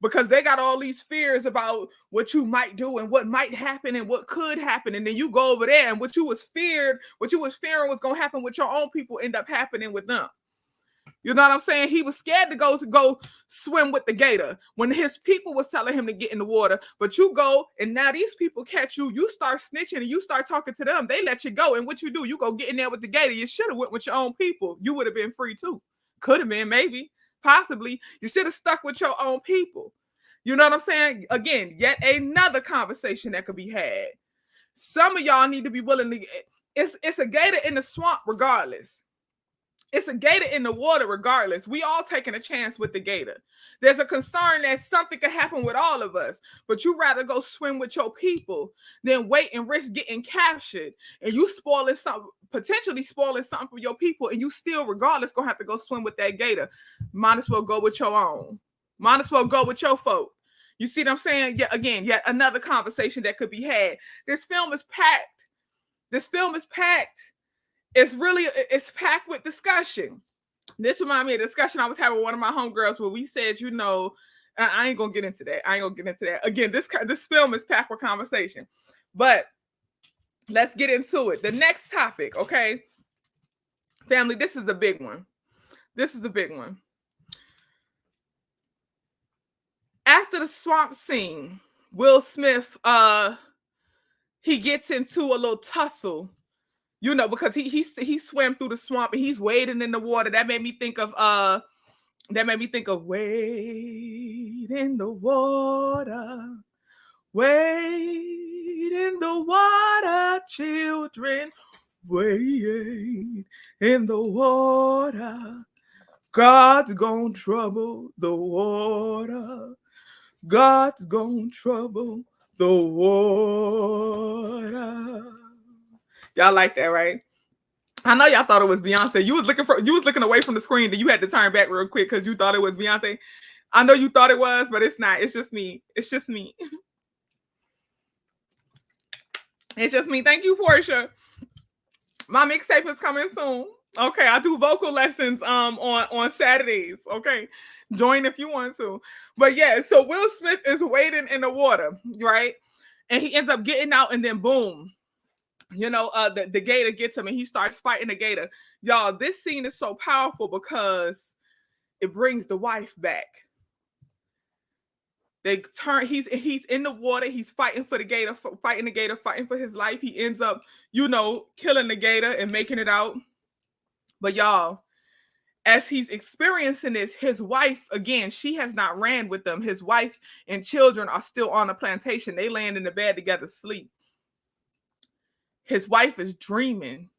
because they got all these fears about what you might do and what might happen and what could happen. And then you go over there and what you was fearing was going to happen with your own people end up happening with them. You know what I'm saying? He was scared to go swim with the gator when his people was telling him to get in the water. But you go, and now these people catch you. You start snitching and you start talking to them. They let you go. And what you do? You go get in there with the gator. You should have went with your own people. You would have been free too. Could have been, maybe, possibly. You should have stuck with your own people. You know what I'm saying? Again, yet another conversation that could be had. Some of y'all need to be willing to. It's a gator in the swamp regardless. It's a gator in the water regardless. We all taking a chance with the gator. There's a concern that something could happen with all of us, but you rather go swim with your people than wait and risk getting captured, and you spoiling something, potentially spoiling something for your people, and you still regardless gonna have to go swim with that gator. Might as well go with your own. Might as well go with your folk. You see what I'm saying? Yet another conversation that could be had. This film is packed. It's packed with discussion. This reminds me of a discussion I was having with one of my homegirls where we said, I ain't gonna get into that. Again, this film is packed with conversation, but let's get into it. The next topic, okay, family. This is a big one. After the swamp scene, Will Smith, he gets into a little tussle. Because he swam through the swamp and he's wading in the water. That made me think of wade in the water. Wade in the water, children. Wade in the water. God's gonna trouble the water. God's gonna trouble the water. Y'all like that, right? I know y'all thought it was Beyonce. You was looking away from the screen, and you had to turn back real quick because you thought it was Beyonce. I know you thought it was, but it's not. It's just me. It's just me. Thank you, Portia. My mixtape is coming soon. Okay, I do vocal lessons on Saturdays. Okay, join if you want to. But yeah, so Will Smith is wading in the water, right? And he ends up getting out, and then boom. The gator gets him and he starts fighting the gator. Y'all, this scene is so powerful because it brings the wife back. He's in the water, he's fighting for the gator, fighting for his life. He ends up, killing the gator and making it out. But y'all, as he's experiencing this, his wife, again, she has not ran with them. His wife and children are still on the plantation. They laying in the bed together, sleep. His wife is dreaming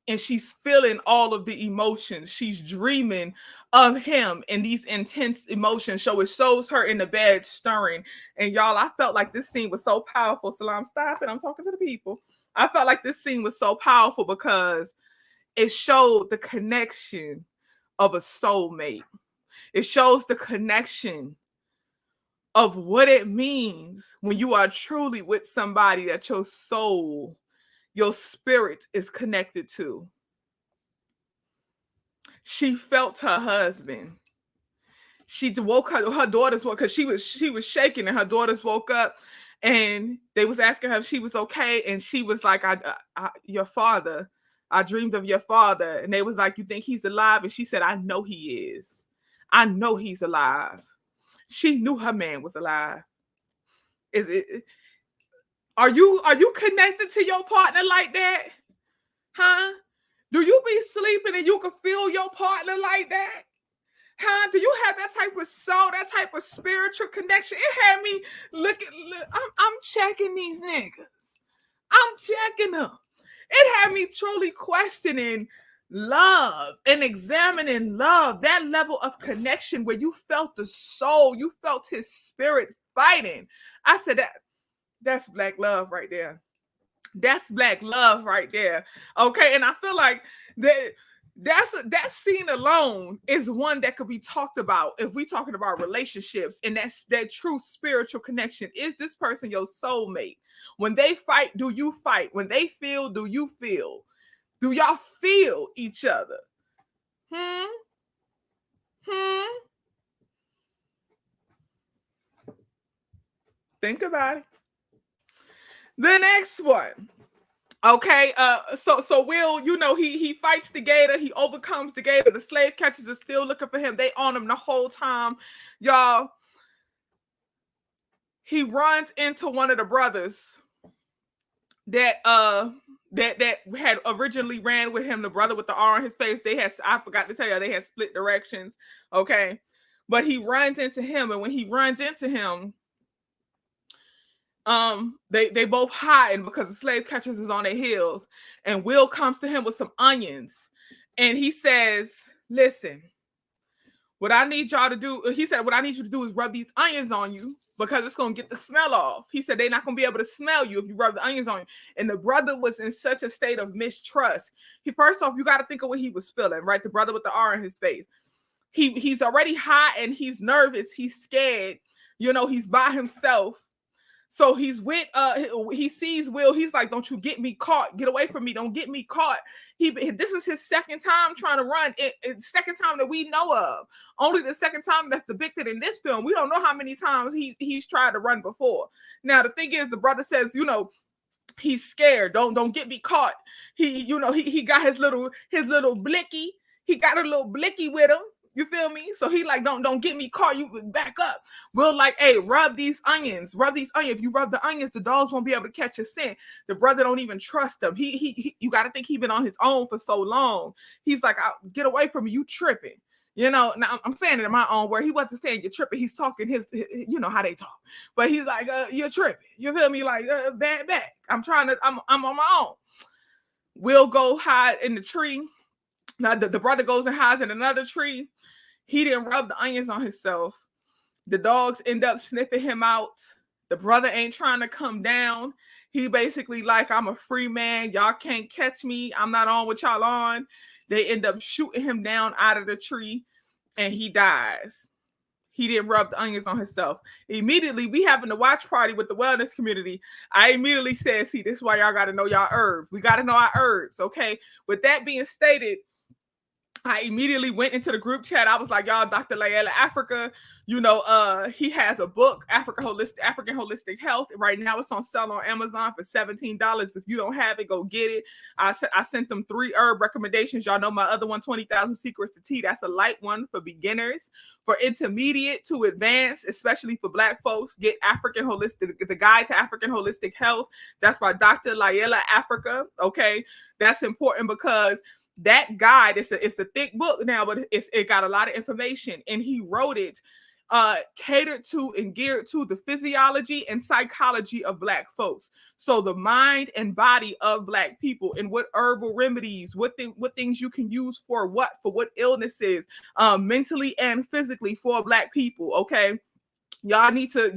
and she's feeling all of the emotions. She's dreaming of him and these intense emotions. So it shows her in the bed stirring. And y'all, I felt like this scene was so powerful. Salam, stop it. I'm talking to the people. I felt like this scene was so powerful because it showed the connection of a soulmate. It shows the connection of what it means when you are truly with somebody that your soul, your spirit is connected to. She felt her husband. She woke her daughters woke because she was shaking, and her daughters woke up and they was asking her if she was okay, and she was like, your father, I dreamed of your father. And they was like, you think he's alive? And she said, I know he is. I know he's alive. She knew her man was alive. Are you connected to your partner like that? Huh? Do you be sleeping and you can feel your partner like that? Huh? Do you have that type of soul, that type of spiritual connection? It had me I'm checking these niggas. I'm checking them. It had me truly questioning love and examining love, that level of connection where you felt the soul, you felt his spirit fighting. I said that's Black love right there. That's Black love right there. Okay. And I feel like that That scene alone is one that could be talked about if we talking about relationships, and that's that true spiritual connection. Is this person your soulmate? When they fight, do you fight? When they feel, do you feel? Do y'all feel each other? Hmm. Hmm. Think about it. The next one. Okay, so Will, he fights the gator, he overcomes the gator, the slave catchers are still looking for him, they on him the whole time. Y'all, he runs into one of the brothers that that had originally ran with him, the brother with the R on his face. They had, I forgot to tell you, they had split directions. Okay. But he runs into him, and when he runs into him, they both hiding because the slave catchers is on their heels, and Will comes to him with some onions, and he says, listen, what I need y'all to do, he said, what I need you to do is rub these onions on you because it's going to get the smell off. He said, they're not going to be able to smell you if you rub the onions on you. And the brother was in such a state of mistrust. First off, you got to think of what he was feeling, right? The brother with the R in his face. He's already hot and he's nervous. He's scared. He's by himself. So he's with he sees Will. He's like, don't you get me caught. Get away from me. Don't get me caught. This is his second time trying to run. Second time that we know of. Only the second time that's depicted in this film. We don't know how many times he's tried to run before. Now the thing is, the brother says, he's scared. Don't get me caught. He got his little blicky. He got a little blicky with him. You feel me? So he like, don't get me caught. You back up. Will like, hey, rub these onions. Rub these onions. If you rub the onions, the dogs won't be able to catch a scent. The brother don't even trust him. You got to think he been on his own for so long. He's like, get away from me. You tripping. Now I'm saying it in my own word. He wasn't saying you're tripping. He's talking his how they talk. But he's like, you're tripping. You feel me? Like, back. I'm on my own. Will go hide in the tree. Now the brother goes and hides in another tree. He didn't rub the onions on himself. The dogs end up sniffing him out. The brother ain't trying to come down. He basically like, I'm a free man. Y'all can't catch me. I'm not on what y'all on. They end up shooting him down out of the tree, and he dies. He didn't rub the onions on himself. Immediately, we having a watch party with the wellness community. I immediately said, see, this is why y'all got to know y'all herbs. We got to know our herbs, okay? With that being stated, I immediately went into the group chat. I was like, y'all, Dr. Layla Africa, he has a book, African Holistic Health. Right now it's on sale on Amazon for $17. If you don't have it, go get it. I sent them 3 herb recommendations. Y'all know my other one, 20,000 Secrets to Tea. That's a light one for beginners. For intermediate to advanced, especially for Black folks, get the Guide to African Holistic Health. That's by Dr. Layla Africa. Okay. That's important because that guide, it's a thick book now, but it got a lot of information, and he wrote it catered to and geared to the physiology and psychology of Black folks. So the mind and body of Black people, and what herbal remedies, what things you can use for what illnesses, mentally and physically for Black people. Okay. Y'all need to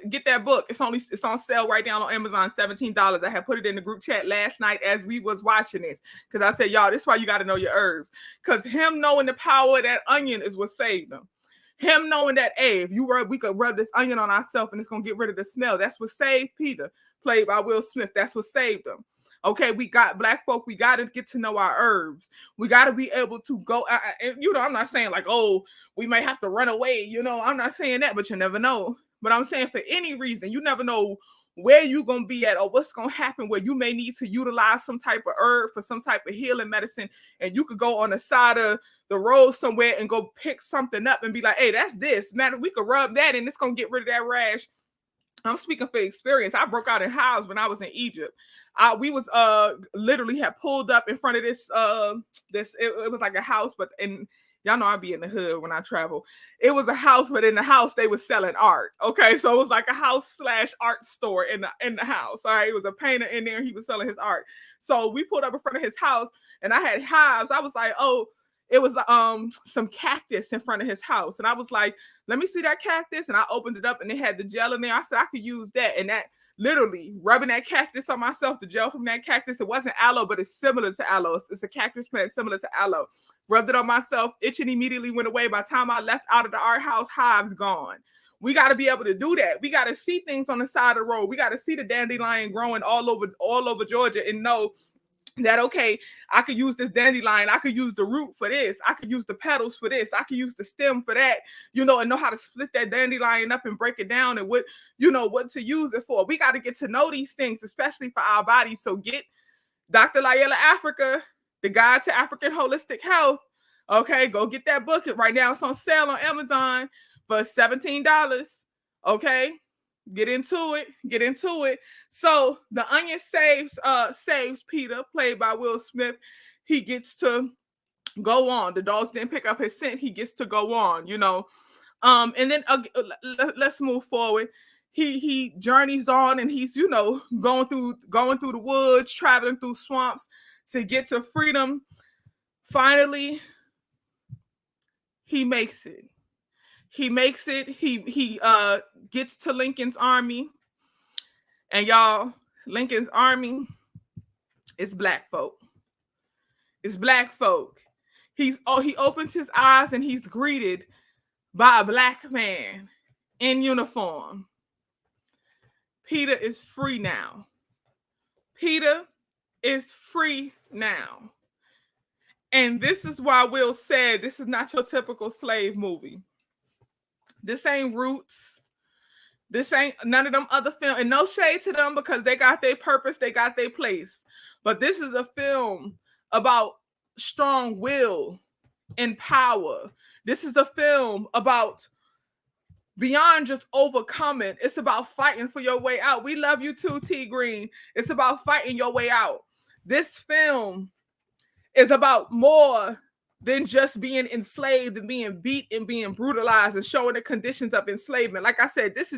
get that book. It's on sale right now on Amazon, $17. I had put it in the group chat last night as we was watching this, because I said, y'all, this is why you got to know your herbs. Because him knowing the power of that onion is what saved him. Him knowing that, hey, we could rub this onion on ourselves and it's gonna get rid of the smell. That's what saved Peter, played by Will Smith. That's what saved him. Okay, we got Black folk. We got to get to know our herbs. We got to be able to go. I'm not saying like, oh, we might have to run away. I'm not saying that, but you never know. But I'm saying for any reason, you never know where you're going to be at or what's going to happen, where you may need to utilize some type of herb for some type of healing medicine. And you could go on the side of the road somewhere and go pick something up and be like, hey, that's this. Matter, we could rub that and it's going to get rid of that rash. I'm speaking for experience. I broke out in hives when I was in Egypt. We was literally had pulled up in front of this it was like a house, but y'all know I be in the hood when I travel. It was a house, but in the house they was selling art. Okay, so it was like a house/art store in the house. All right, it was a painter in there. He was selling his art. So we pulled up in front of his house, and I had hives. I was like, oh. It was some cactus in front of his house. And I was like, let me see that cactus. And I opened it up and it had the gel in there. I said, I could use that. And that literally rubbing that cactus on myself, the gel from that cactus. It wasn't aloe, but it's similar to aloe. It's a cactus plant similar to aloe. Rubbed it on myself, itching immediately went away. By the time I left out of the art house, hives gone. We got to be able to do that. We got to see things on the side of the road. We got to see the dandelion growing all over Georgia and know that, okay, I could use this dandelion, I could use the root for this, I could use the petals for this, I could use the stem for that, and know how to split that dandelion up and break it down and what to use it for. We got to get to know these things, especially for our bodies. So get Dr. Layla Africa, the Guide to African Holistic Health. Okay, go get that book. Right now it's on sale on Amazon for $17. Okay, get into it. So the onion saves Peter, played by Will Smith. He gets to go on. The dogs didn't pick up his scent. He gets to go on, and then let's move forward. He journeys on, and he's going through the woods, traveling through swamps to get to freedom. Finally, he makes it. He gets to Lincoln's army. And y'all, Lincoln's army is black folk. It's black folk. He opens his eyes and he's greeted by a black man in uniform. Peter is free now. Peter is free now. And this is why Will said this is not your typical slave movie. This ain't Roots. This ain't none of them other films. And no shade to them, because they got their purpose, they got their place. But this is a film about strong will and power. This is a film about beyond just overcoming. It's about fighting for your way out. We love you too, T Green. It's about fighting your way out. This film is about more than just being enslaved and being beat and being brutalized and showing the conditions of enslavement. Like I said, that's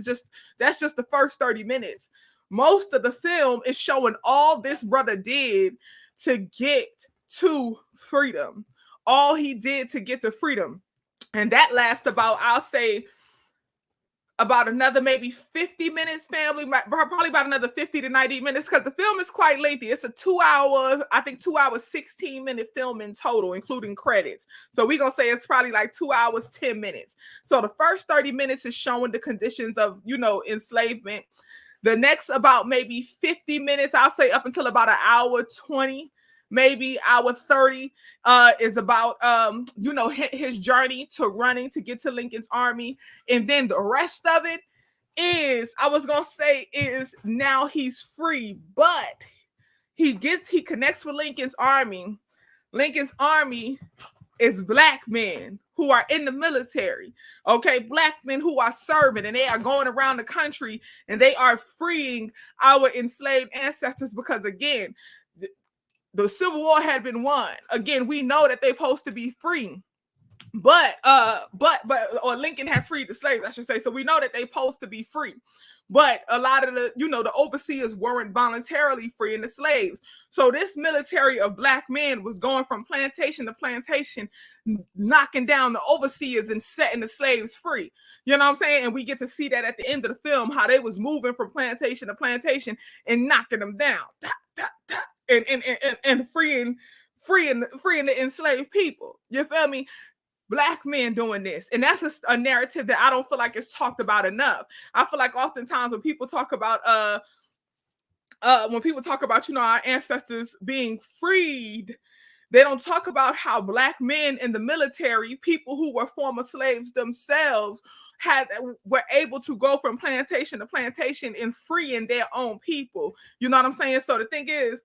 just the first 30 minutes. Most of the film is showing all this brother did to get to freedom. All he did to get to freedom. And that lasts about, I'll say, about another maybe 50 minutes, family, probably about another 50 to 90 minutes, because the film is quite lengthy. It's a 2 hour, I think 2 hours, 16-minute film in total, including credits. So we're going to say it's probably like 2 hours, 10 minutes. So the first 30 minutes is showing the conditions of, enslavement. The next about maybe 50 minutes, I'll say up until about an hour 20, maybe hour 30, is about his journey to running to get to Lincoln's army. And then the rest of it is, I was gonna say, is now he's free, but he connects with Lincoln's army. Lincoln's army is black men who are in the military, okay? Black men who are serving, and they are going around the country and they are freeing our enslaved ancestors, because again, the Civil War had been won. Again, we know that they're supposed to be free, but Lincoln had freed the slaves, I should say. So we know that they're supposed to be free, but a lot of the overseers weren't voluntarily freeing the slaves. So this military of black men was going from plantation to plantation, knocking down the overseers and setting the slaves free. You know what I'm saying? And we get to see that at the end of the film, how they was moving from plantation to plantation and knocking them down. And freeing the enslaved people. You feel me? Black men doing this. And that's a narrative that I don't feel like it's talked about enough. I feel like oftentimes when people talk about our ancestors being freed, they don't talk about how black men in the military, people who were former slaves themselves, were able to go from plantation to plantation and freeing their own people. You know what I'm saying? So the thing is,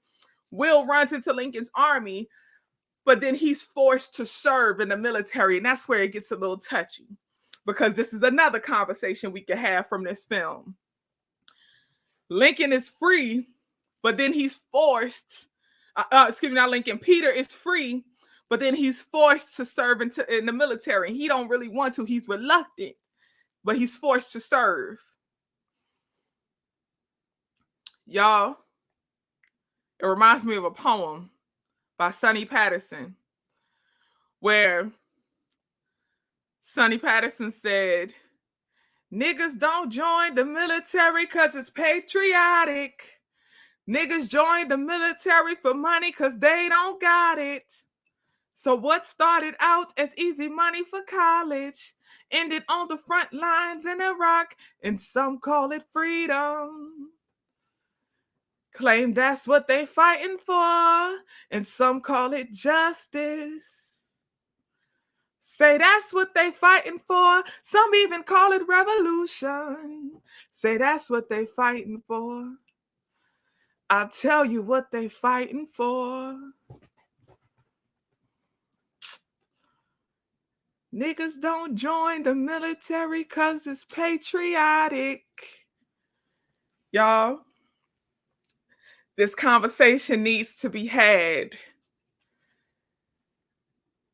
Will runs into Lincoln's army, but then he's forced to serve in the military. And that's where it gets a little touchy, because this is another conversation we could have from this film. Lincoln is free, but then he's forced, not Lincoln, Peter is free, but then he's forced to serve in the military. He don't really want to. He's reluctant, but he's forced to serve. Y'all, it reminds me of a poem by Sonny Patterson, where Sonny Patterson said, Niggas don't join the military because it's patriotic. Niggas join the military for money because they don't got it. So what started out as easy money for college ended on the front lines in Iraq, and some call it freedom. Claim that's what they fighting for, and some call it justice. Say that's what they fighting for. Some even call it revolution. Say that's what they fighting for. I'll tell you what they fighting for. Niggas don't join the military cause it's patriotic. Y'all, this conversation needs to be had.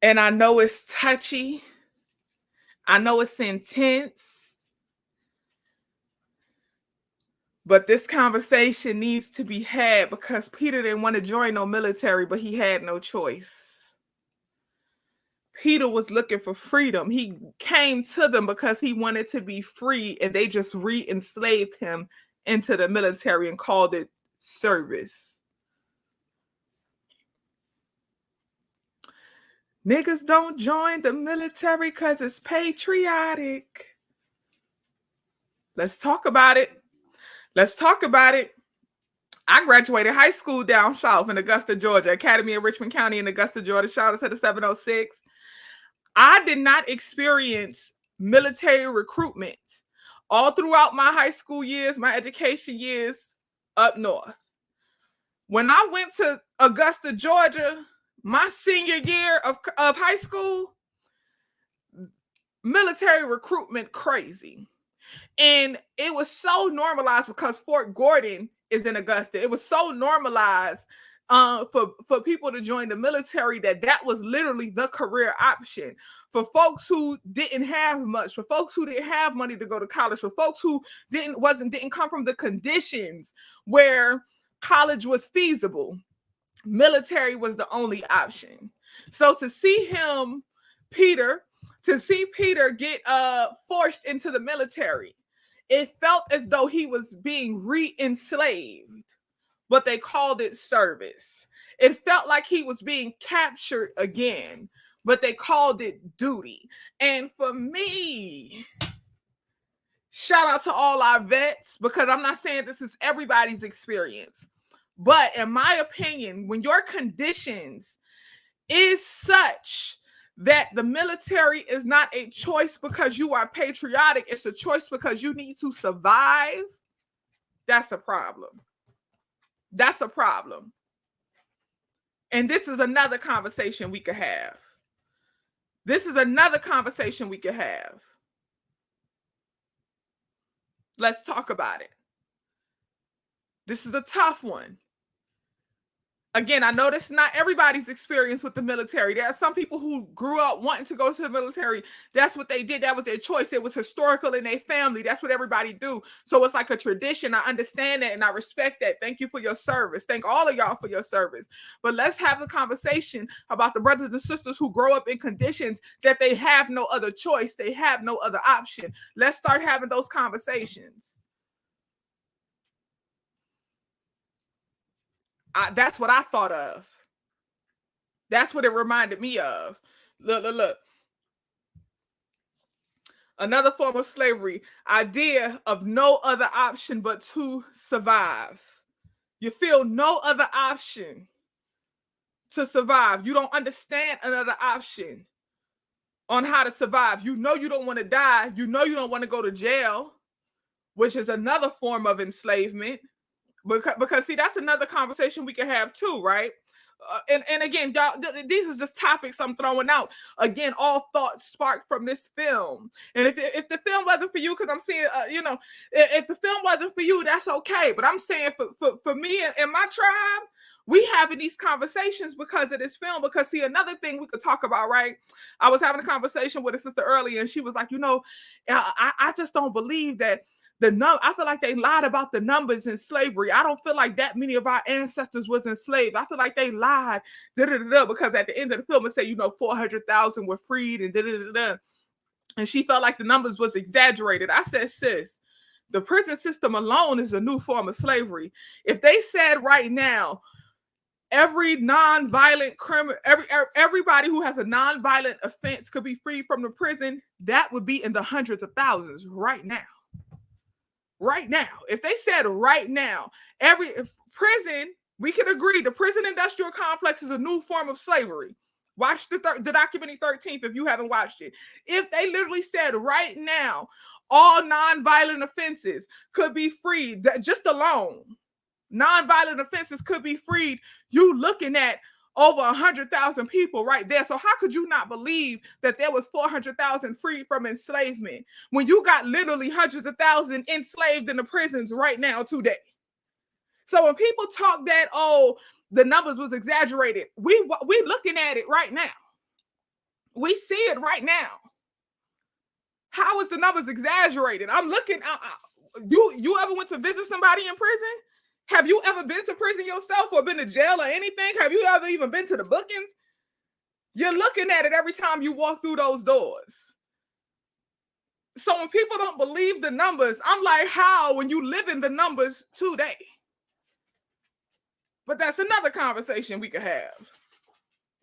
And I know it's touchy. I know it's intense. But this conversation needs to be had because Peter didn't want to join no military, but he had no choice. Peter was looking for freedom. He came to them because he wanted to be free, and they just re-enslaved him into the military and called it service. Niggas don't join the military because it's patriotic. Let's talk about it. Let's talk about it. I graduated high school down south in Augusta, Georgia, Academy in Richmond County in Augusta, Georgia. Shout out to the 706. I did not experience military recruitment all throughout my high school years, my education years up north. When I went to Augusta, Georgia, my senior year of high school, military recruitment crazy. And it was so normalized because Fort Gordon is in Augusta. It was so normalized for people to join the military that was literally the career option for folks who didn't have much, for folks who didn't have money to go to college, for folks who didn't come from the conditions where college was feasible. Military was the only option. So to see Peter get forced into the military, it felt as though he was being re-enslaved, but they called it service. It felt like he was being captured again, but they called it duty. And for me, shout out to all our vets, because I'm not saying this is everybody's experience, but in my opinion, when your conditions is such that the military is not a choice because you are patriotic, it's a choice because you need to survive, that's a problem. That's a problem. And this is another conversation we could have. This is another conversation we could have. Let's talk about it. This is a tough one. Again, I know this is not everybody's experience with the military. There are some people who grew up wanting to go to the military. That's what they did. That was their choice. It was historical in their family. That's what everybody do. So it's like a tradition. I understand that and I respect that. Thank you for your service. Thank all of y'all for your service. But let's have a conversation about the brothers and sisters who grow up in conditions that they have no other choice. They have no other option. Let's start having those conversations. That's what I thought of. That's what it reminded me of. Look. Another form of slavery, idea of no other option but to survive. You feel no other option to survive. You don't understand another option on how to survive. You know you don't want to die. You know you don't want to go to jail, which is another form of enslavement. Because see, that's another conversation we can have too, right? And again, y'all, these are just topics I'm throwing out. Again, all thoughts sparked from this film. And if the film wasn't for you, because I'm seeing, if the film wasn't for you, that's okay. But I'm saying for me and my tribe, we having these conversations because of this film. Because see, another thing we could talk about, right? I was having a conversation with a sister earlier, and she was like, I just don't believe that I feel like they lied about the numbers in slavery. I don't feel like that many of our ancestors was enslaved. I feel like they lied, because at the end of the film it say 400,000 were freed and and she felt like the numbers was exaggerated. I said, sis, the prison system alone is a new form of slavery. If they said right now, every non-violent criminal, everybody who has a non-violent offense could be freed from the prison, that would be in the hundreds of thousands right now. Right now, if they said right now, every prison, we can agree the prison industrial complex is a new form of slavery. Watch the documentary 13th if you haven't watched it. If they literally said right now, all non-violent offenses could be freed, just alone, non-violent offenses could be freed, you looking at over 100,000 people right there. So how could you not believe that there was 400,000 freed from enslavement when you got literally hundreds of thousands enslaved in the prisons right now today? So when people talk that, oh, the numbers was exaggerated, we looking at it right now. We see it right now. How is the numbers exaggerated? I'm looking. You ever went to visit somebody in prison? Have you ever been to prison yourself or been to jail or anything? Have you ever even been to the bookings? You're looking at it every time you walk through those doors. So when people don't believe the numbers, I'm like, how when you live in the numbers today? But that's another conversation we could have.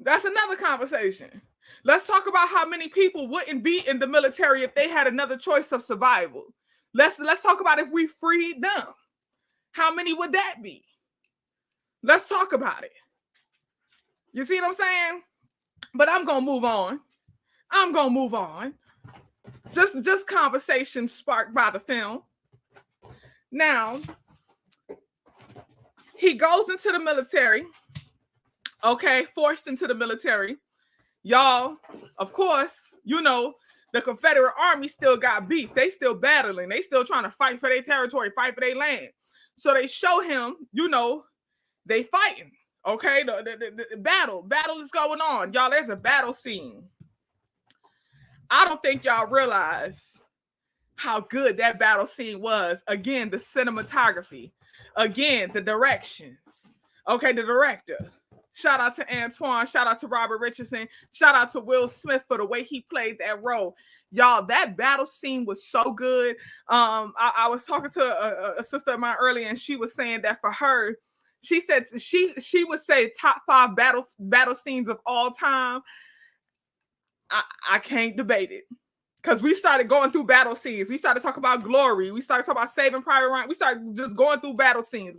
That's another conversation. Let's talk about how many people wouldn't be in the military if they had another choice of survival. Let's talk about if we freed them. How many would that be? Let's talk about it. You see what I'm saying? But I'm going to move on. I'm going to move on. Just conversation sparked by the film. Now, he goes into the military. Okay, forced into the military. Y'all, of course, you know, the Confederate Army still got beef. They still battling. They still trying to fight for their territory, fight for their land. So they show him, you know, they fighting. Okay, the battle is going on. Y'all, there's a battle scene. I don't think y'all realize how good that battle scene was. Again, the cinematography. Again, the directions. Okay, the director. Shout out to Antoine. Shout out to Robert Richardson. Shout out to Will Smith for the way he played that role. Y'all, that battle scene was so good. I was talking to a sister of mine earlier, and she was saying that for her, she said she would say top 5 battle scenes of all time. I can't debate it. Because we started going through battle scenes. We started talking about Glory. We started talking about Saving Private Ryan. We started just going through battle scenes.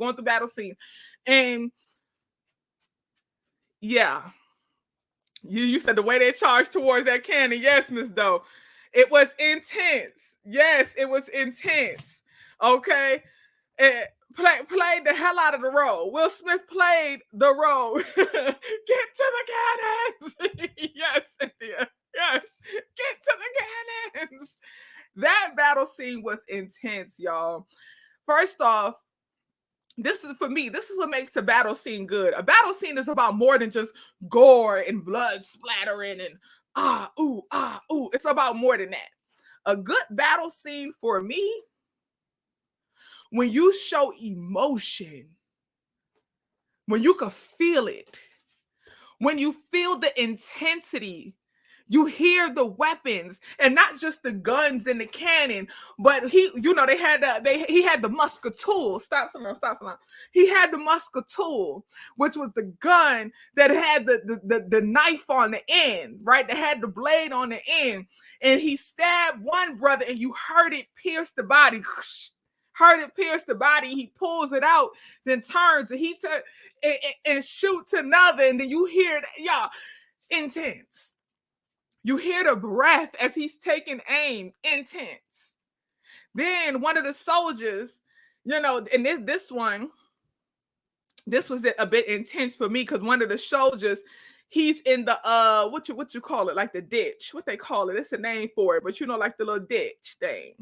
And yeah, you said the way they charged towards that cannon. Yes, Miss Doe. It was intense. Yes, it was intense. Okay. Played the hell out of the role. Will Smith played the role. Get to the cannons. Yes, Cynthia. Yes. Get to the cannons. That battle scene was intense, y'all. First off, this is what makes a battle scene good. A battle scene is about more than just gore and blood splattering and ooh. It's about more than that. A good battle scene for me, when you show emotion, when you can feel it, when you feel the intensity, you hear the weapons and not just the guns and the cannon, but he had the musketeer. Stop. He had the musketeer, which was the gun that had the knife on the end, right? That had the blade on the end. And he stabbed one brother and you heard it pierce the body. He pulls it out, then turns and and shoots another, and then you hear it, y'all, intense. You hear the breath as he's taking aim, intense. Then one of the soldiers, and this was a bit intense for me because one of the soldiers, he's in the what you call it, like the ditch, what they call it, it's a name for it, but like the little ditch thing.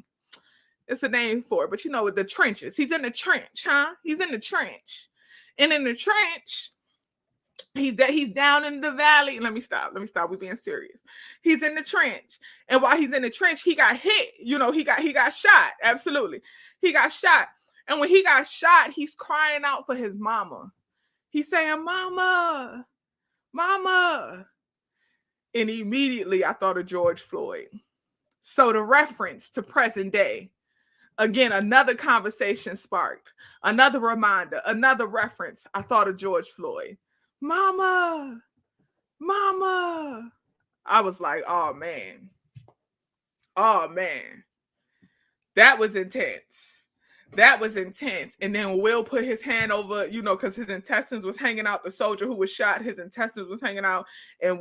It's a name for it, but the trenches. He's in the trench, huh? He's in the trench. And in the trench, he's down in the valley. Let me stop. We're being serious. He's in the trench. And while he's in the trench, he got hit. He got shot. Absolutely. He got shot. And when he got shot, he's crying out for his mama. He's saying, "Mama, mama." And immediately I thought of George Floyd. So the reference to present day, again, another conversation sparked, another reminder, another reference. I thought of George Floyd. Mama, mama. I was like, oh man, oh man, that was intense. That was intense. And then Will put his hand over, because his intestines was hanging out. The soldier who was shot, his intestines was hanging out. And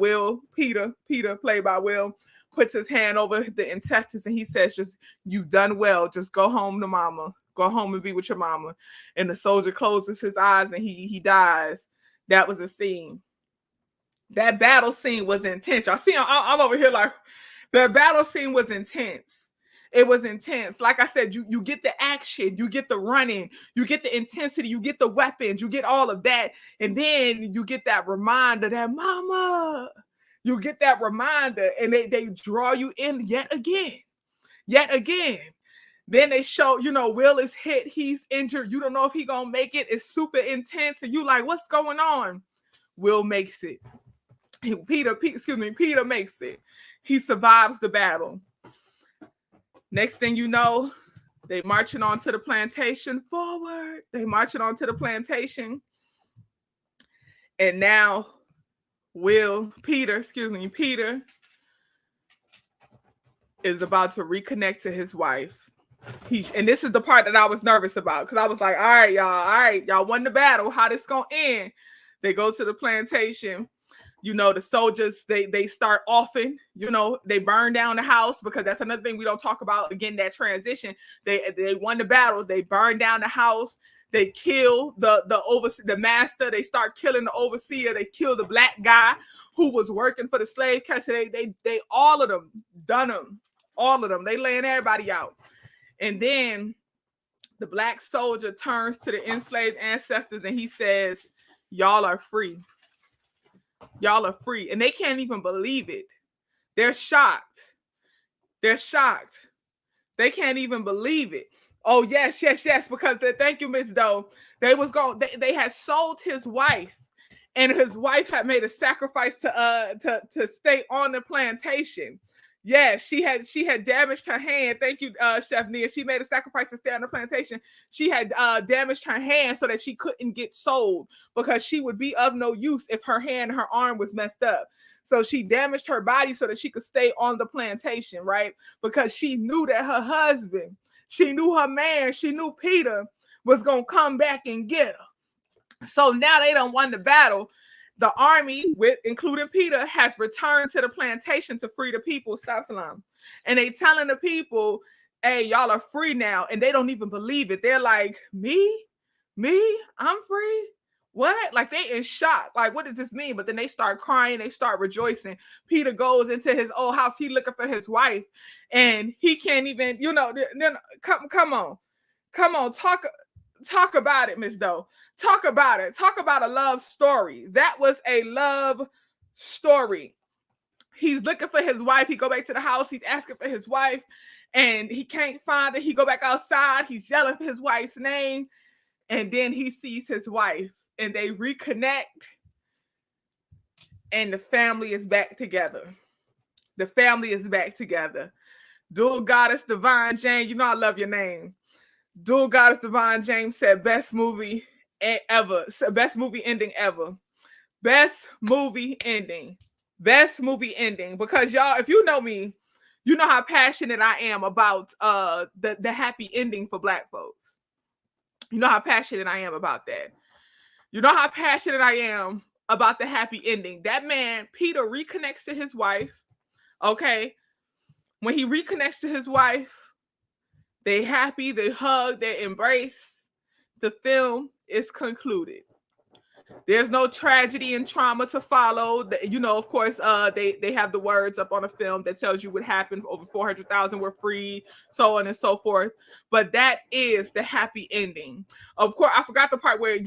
Peter, played by Will, puts his hand over the intestines and he says, just, you've done well. Just go home to mama. Go home and be with your mama. And the soldier closes his eyes and he dies. That was a scene. That battle scene was intense. Y'all see, I'm over here like, the battle scene was intense. It was intense. Like I said, you get the action, you get the running, you get the intensity, you get the weapons, you get all of that. And then you get that reminder that mama, you get that reminder and they draw you in yet again. Then they show, Will is hit, he's injured. You don't know if he's going to make it. It's super intense. And you like, what's going on? Will makes it. Peter makes it. He survives the battle. Next thing you know, they marching on to the plantation. Forward. They marching on to the plantation. And now Peter is about to reconnect to his wife. And this is the part that I was nervous about because I was like, all right, y'all won the battle. How this gonna end? They go to the plantation. The soldiers, they start offing, they burn down the house because that's another thing we don't talk about. Again, that transition, they won the battle. They burn down the house. They kill the master. They start killing the overseer. They kill the black guy who was working for the slave catcher. They all of them done them. All of them. They laying everybody out. And then the black soldier turns to the enslaved ancestors and he says, y'all are free. Y'all are free. And they can't even believe it. They're shocked. They can't even believe it. Oh, yes. Because thank you, Miss Doe. They had sold his wife, and his wife had made a sacrifice to stay on the plantation. Yes, she had damaged her hand. Thank you, Chef Nia. She made a sacrifice to stay on the plantation. She had damaged her hand so that she couldn't get sold because she would be of no use if her hand and her arm was messed up. So she damaged her body so that she could stay on the plantation, right? Because she knew that her husband, she knew her man, she knew Peter was going to come back and get her. So now they done won the battle. The army, including Peter, has returned to the plantation to free the people. Stop salam. And they telling the people, hey, y'all are free now. And they don't even believe it. They're like, me, I'm free. What? Like they in shock. Like, what does this mean? But then they start crying. They start rejoicing. Peter goes into his old house. He looking for his wife. And he can't even, come on. Talk about it, Miss Doe. Talk about it. Talk about a love story. That was a love story. He's looking for his wife. He go back to the house. He's asking for his wife, and he can't find her. He go back outside. He's yelling for his wife's name, and then he sees his wife, and they reconnect, and the family is back together. Dual Goddess Divine Jane, I love your name. Dual Goddess Divine James said, best movie ever. Best movie ending ever. Best movie ending. Because y'all, if you know me, you know how passionate I am about the happy ending for Black folks. You know how passionate I am about that. You know how passionate I am about the happy ending. That man, Peter, reconnects to his wife. Okay. When he reconnects to his wife, they happy, they hug, they embrace. The film is concluded. There's no tragedy and trauma to follow. Of course, they have the words up on a film that tells you what happened. Over 400,000 were freed, so on and so forth. But that is the happy ending. Of course, I forgot the part where,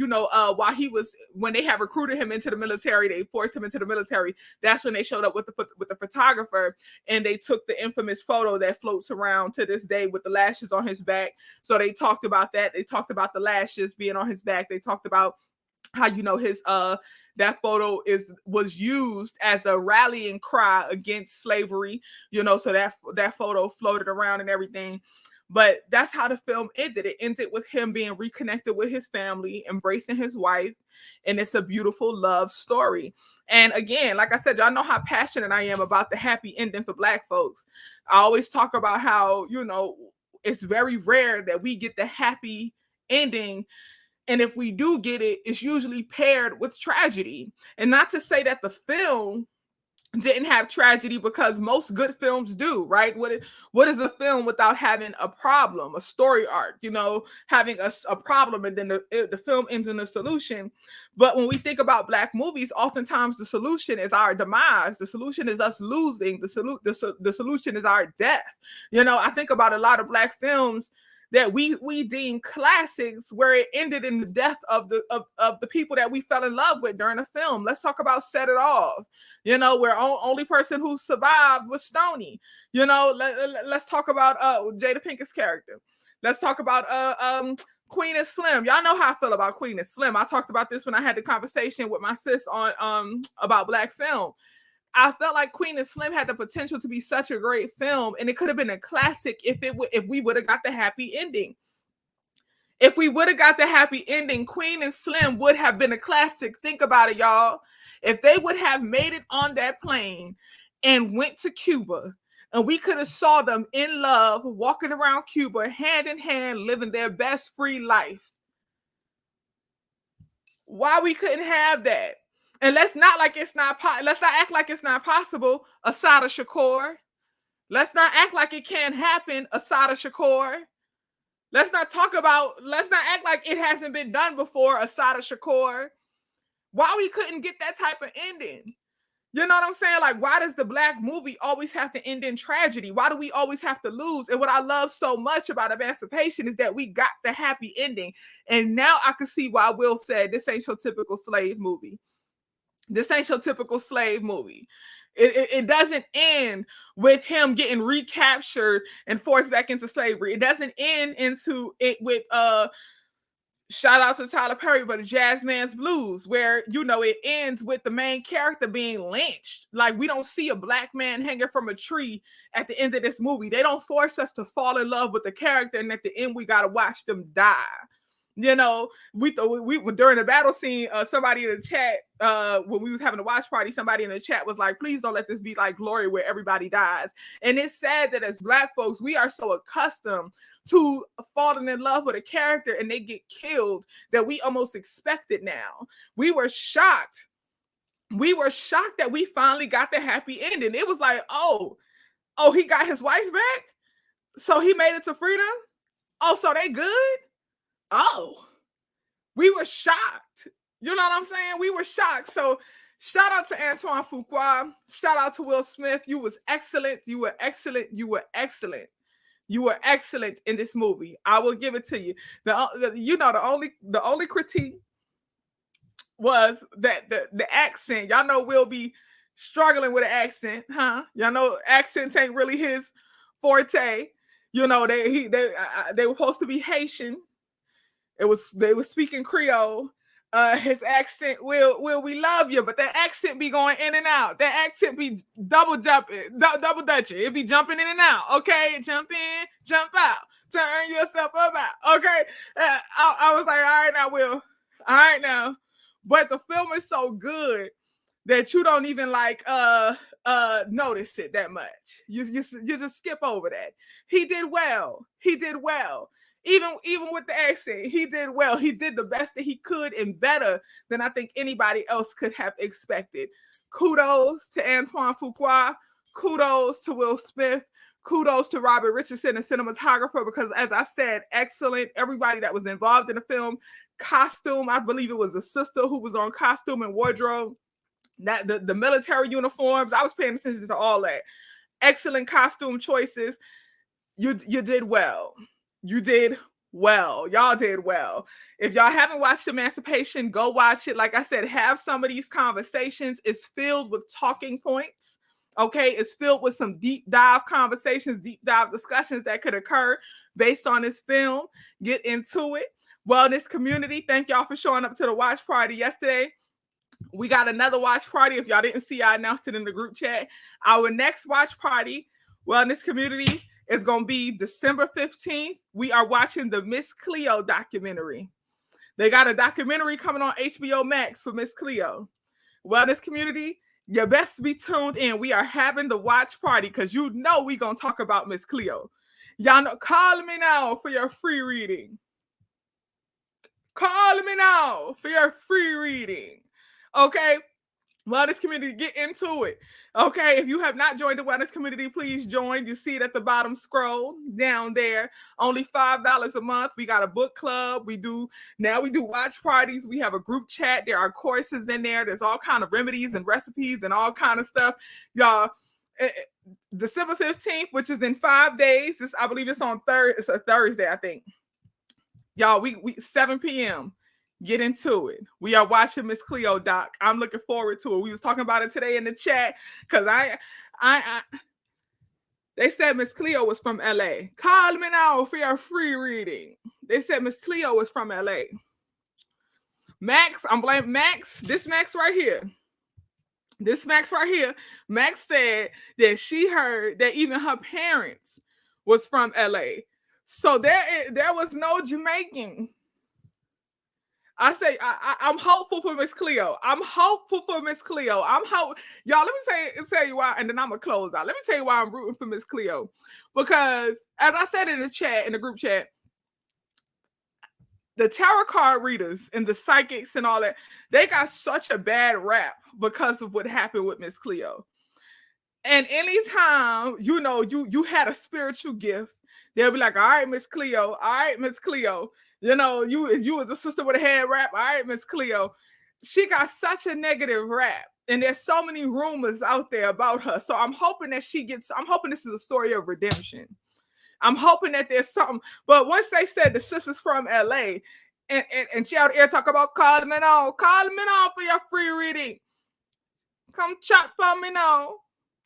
when they have recruited him into the military, they forced him into the military. That's when they showed up with the photographer, and they took the infamous photo that floats around to this day with the lashes on his back. So they talked about that. They talked about the lashes being on his back. They talked about how his that photo was used as a rallying cry against slavery, so that photo floated around and everything. But that's how the film ended. It ended with him being reconnected with his family, embracing his wife, and it's a beautiful love story. And again, like I said, y'all know how passionate I am about the happy ending for Black folks. I always talk about how, it's very rare that we get the happy ending. And if we do get it, it's usually paired with tragedy. And not to say that the film didn't have tragedy, because most good films do, right? What is a film without having a problem, a story arc, having a problem, and then the film ends in a solution. But when we think about Black movies, oftentimes the solution is our demise. The solution is us losing. The solution is our death. I think about a lot of Black films that we deem classics, where it ended in the death of the people that we fell in love with during the film. Let's talk about Set It Off. Where only person who survived was Stoney. Let's talk about Jada Pinkett's character. Let's talk about Queen and Slim. Y'all know how I feel about Queen and Slim. I talked about this when I had the conversation with my sis on about Black film. I felt like Queen and Slim had the potential to be such a great film, and it could have been a classic if we would have got the happy ending. If we would have got the happy ending, Queen and Slim would have been a classic. Think about it, y'all. If they would have made it on that plane and went to Cuba, and we could have saw them in love, walking around Cuba, hand in hand, living their best free life. Why we couldn't have that? And let's not act like it's not possible, Assata Shakur. Let's not act like it can't happen, Assata Shakur. Let's not act like it hasn't been done before, Assata Shakur. Why we couldn't get that type of ending? You know what I'm saying? Like, why does the Black movie always have to end in tragedy? Why do we always have to lose? And what I love so much about Emancipation is that we got the happy ending. And now I can see why Will said, this ain't your typical slave movie. This ain't your typical slave movie. It doesn't end with him getting recaptured and forced back into slavery. It doesn't end into it with shout out to Tyler Perry, but Jazz Man's Blues, where it ends with the main character being lynched. Like, we don't see a Black man hanging from a tree at the end of this movie. They don't force us to fall in love with the character, and at the end we gotta watch them die. We during the battle scene, somebody in the chat, when we was having a watch party, somebody in the chat was like, please don't let this be like Glory where everybody dies. And it's sad that as Black folks, we are so accustomed to falling in love with a character and they get killed that we almost expect it now. We were shocked that we finally got the happy ending. It was like, oh, he got his wife back, so he made it to freedom. Oh, so they good. Oh, we were shocked. You know what I'm saying? We were shocked. So shout out to Antoine Fuqua. Shout out to Will Smith. You was excellent. You were excellent. You were excellent. You were excellent in this movie. I will give it to you. The only critique was that the accent. Y'all know Will be struggling with an accent, huh? Y'all know accents ain't really his forte. They were supposed to be Haitian. They were speaking Creole. His accent, will we love you, but that accent be going in and out. That accent be double dutching. It be jumping in and out. Okay, jump in, jump out, turn yourself about. Okay, I was like, all right now, Will, all right now. But the film is so good that you don't even notice it that much. You just skip over that. He did well. Even with the accent, he did well. He did the best that he could, and better than I think anybody else could have expected. Kudos to Antoine Fuqua. Kudos to Will Smith. Kudos to Robert Richardson, the cinematographer, because as I said, excellent. Everybody that was involved in the film. Costume, I believe it was a sister who was on costume and wardrobe. That the military uniforms, I was paying attention to all that. Excellent costume choices. You did well. You did well. Y'all did well. If y'all haven't watched Emancipation, go watch it. Like I said, have some of these conversations. It's filled with talking points. Okay, it's filled with some deep dive conversations, deep dive discussions that could occur based on this film. Get into it. Wellness community, thank y'all for showing up to the watch party yesterday. We got another watch party. If y'all didn't see, I announced it in the group chat. Our next watch party, Wellness Community, is going to be December 15th. We are watching the Miss Cleo documentary. They got a documentary coming on HBO Max for Miss Cleo. Wellness Community, you best be tuned in. We are having the watch party because you know we going to talk about Miss Cleo. Y'all know, call me now for your free reading. Call me now for your free reading. Okay? Wellness Community, get into it. Okay, if you have not joined the Wellness Community, please join. You see it at the bottom scroll down there. Only $5 a month. We got a book club. We do watch parties. We have a group chat. There are courses in there. There's all kind of remedies and recipes and all kind of stuff. Y'all, December 15th, which is in 5 days. I believe it's on It's a Thursday, I think. Y'all, we 7 p.m. Get into it. We are watching Miss Cleo doc. I'm looking forward to it. We was talking about it today in the chat because they said Miss Cleo was from LA. Call me now for your free reading. They said Miss Cleo was from LA. Max, I'm blaming Max. This Max right here. Max said that she heard that even her parents was from LA. So there was no Jamaican. I say I'm hopeful for Miss Cleo. Y'all, let me tell you why, and then I'm gonna close out. Let me tell you why I'm rooting for Miss Cleo. Because as I said in the group chat, the tarot card readers and the psychics and all that, they got such a bad rap because of what happened with Miss Cleo. And anytime you had a spiritual gift, they'll be like, all right, Miss Cleo, you was a sister with a head wrap. All right, Miss Cleo. She got such a negative rap. And there's so many rumors out there about her. So I'm hoping this is a story of redemption. I'm hoping that there's something. But once they said the sister's from LA, and she out here talk about calling me now for your free reading. Come chat for me now.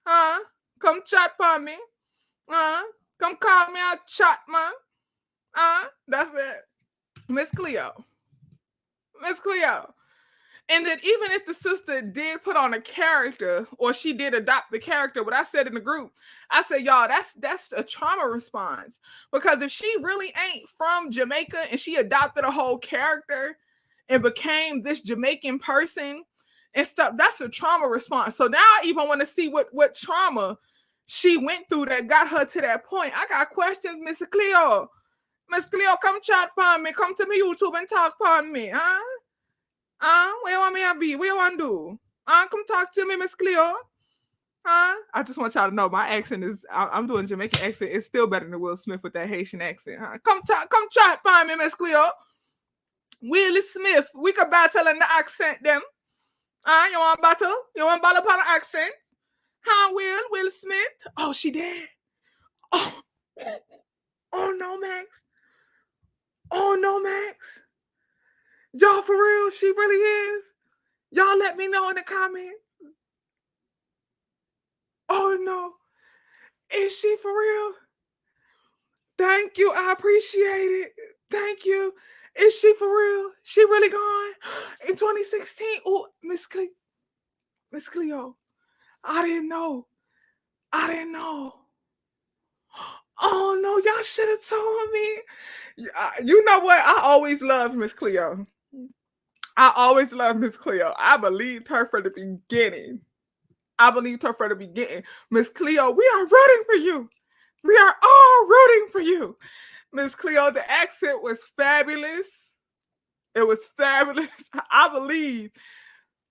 Huh? Come chat for me. Huh? Come call me out chat, man. That's it. Miss Cleo. And then even if the sister did put on a character or she did adopt the character, what I said in the group, I said, y'all, that's a trauma response. Because if she really ain't from Jamaica and she adopted a whole character and became this Jamaican person and stuff, that's a trauma response. So now I even want to see what trauma she went through that got her to that point. I got questions, Miss Cleo. Miss Cleo, come chat upon me. Come to me YouTube and talk upon me, huh? Where you want me to be? What you want to do? Come talk to me, Miss Cleo. I just want y'all to know my accent is, I'm doing Jamaican accent. It's still better than Will Smith with that Haitian accent, huh? Come chat upon me, Miss Cleo. Will Smith, we could battle in the accent, them. You want battle? You want battle upon the accent? Huh, Will Smith? Oh, she dead. Oh, no, Max. Oh, no, Max. Y'all, for real, she really is. Y'all let me know in the comments. Oh, no. Is she for real? Thank you. I appreciate it. Thank you. Is she for real? She really gone? In 2016? Oh, Miss Cleo. I didn't know. Oh, no. Y'all should have told me. You know what? I always loved Miss Cleo. I believed her from the beginning. Miss Cleo, we are rooting for you. We are all rooting for you. Miss Cleo, the accent was fabulous. It was fabulous. I believe,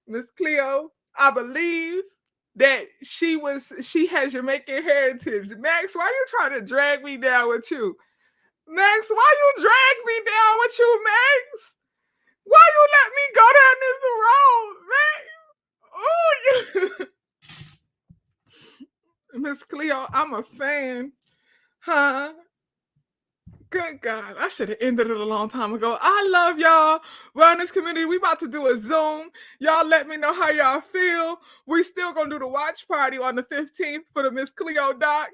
Miss Cleo, I believe that she has Jamaican heritage. Max, why you trying to drag me down with you? Max, why you drag me down with you, Max? Why you let me go down this road, Max? Ooh, Miss Cleo, I'm a fan. Huh? Good God, I should have ended it a long time ago. I love y'all. Wellness Community, we about to do a Zoom. Y'all let me know how y'all feel. We still gonna do the watch party on the 15th for the Miss Cleo doc.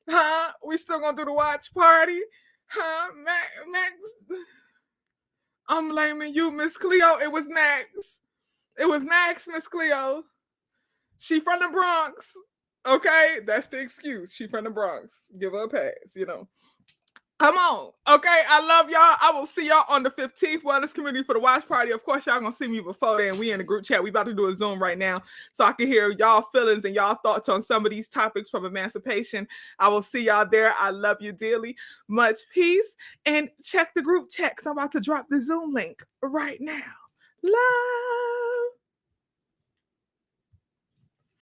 Huh? We still gonna do the watch party. Huh? Max. I'm blaming you, Miss Cleo. It was Max. It was Max, Miss Cleo. She from the Bronx. Okay, that's the excuse. She from the Bronx. Give her a pass, you know. Come on. Okay, I love y'all. I will see y'all on the 15th Wellness Community for the watch party. Of course, y'all gonna see me before then. We in the group chat. We about to do a Zoom right now so I can hear y'all feelings and y'all thoughts on some of these topics from emancipation. I will see y'all there. I love you dearly. Much peace. And check the group chat because I'm about to drop the Zoom link right now. Love.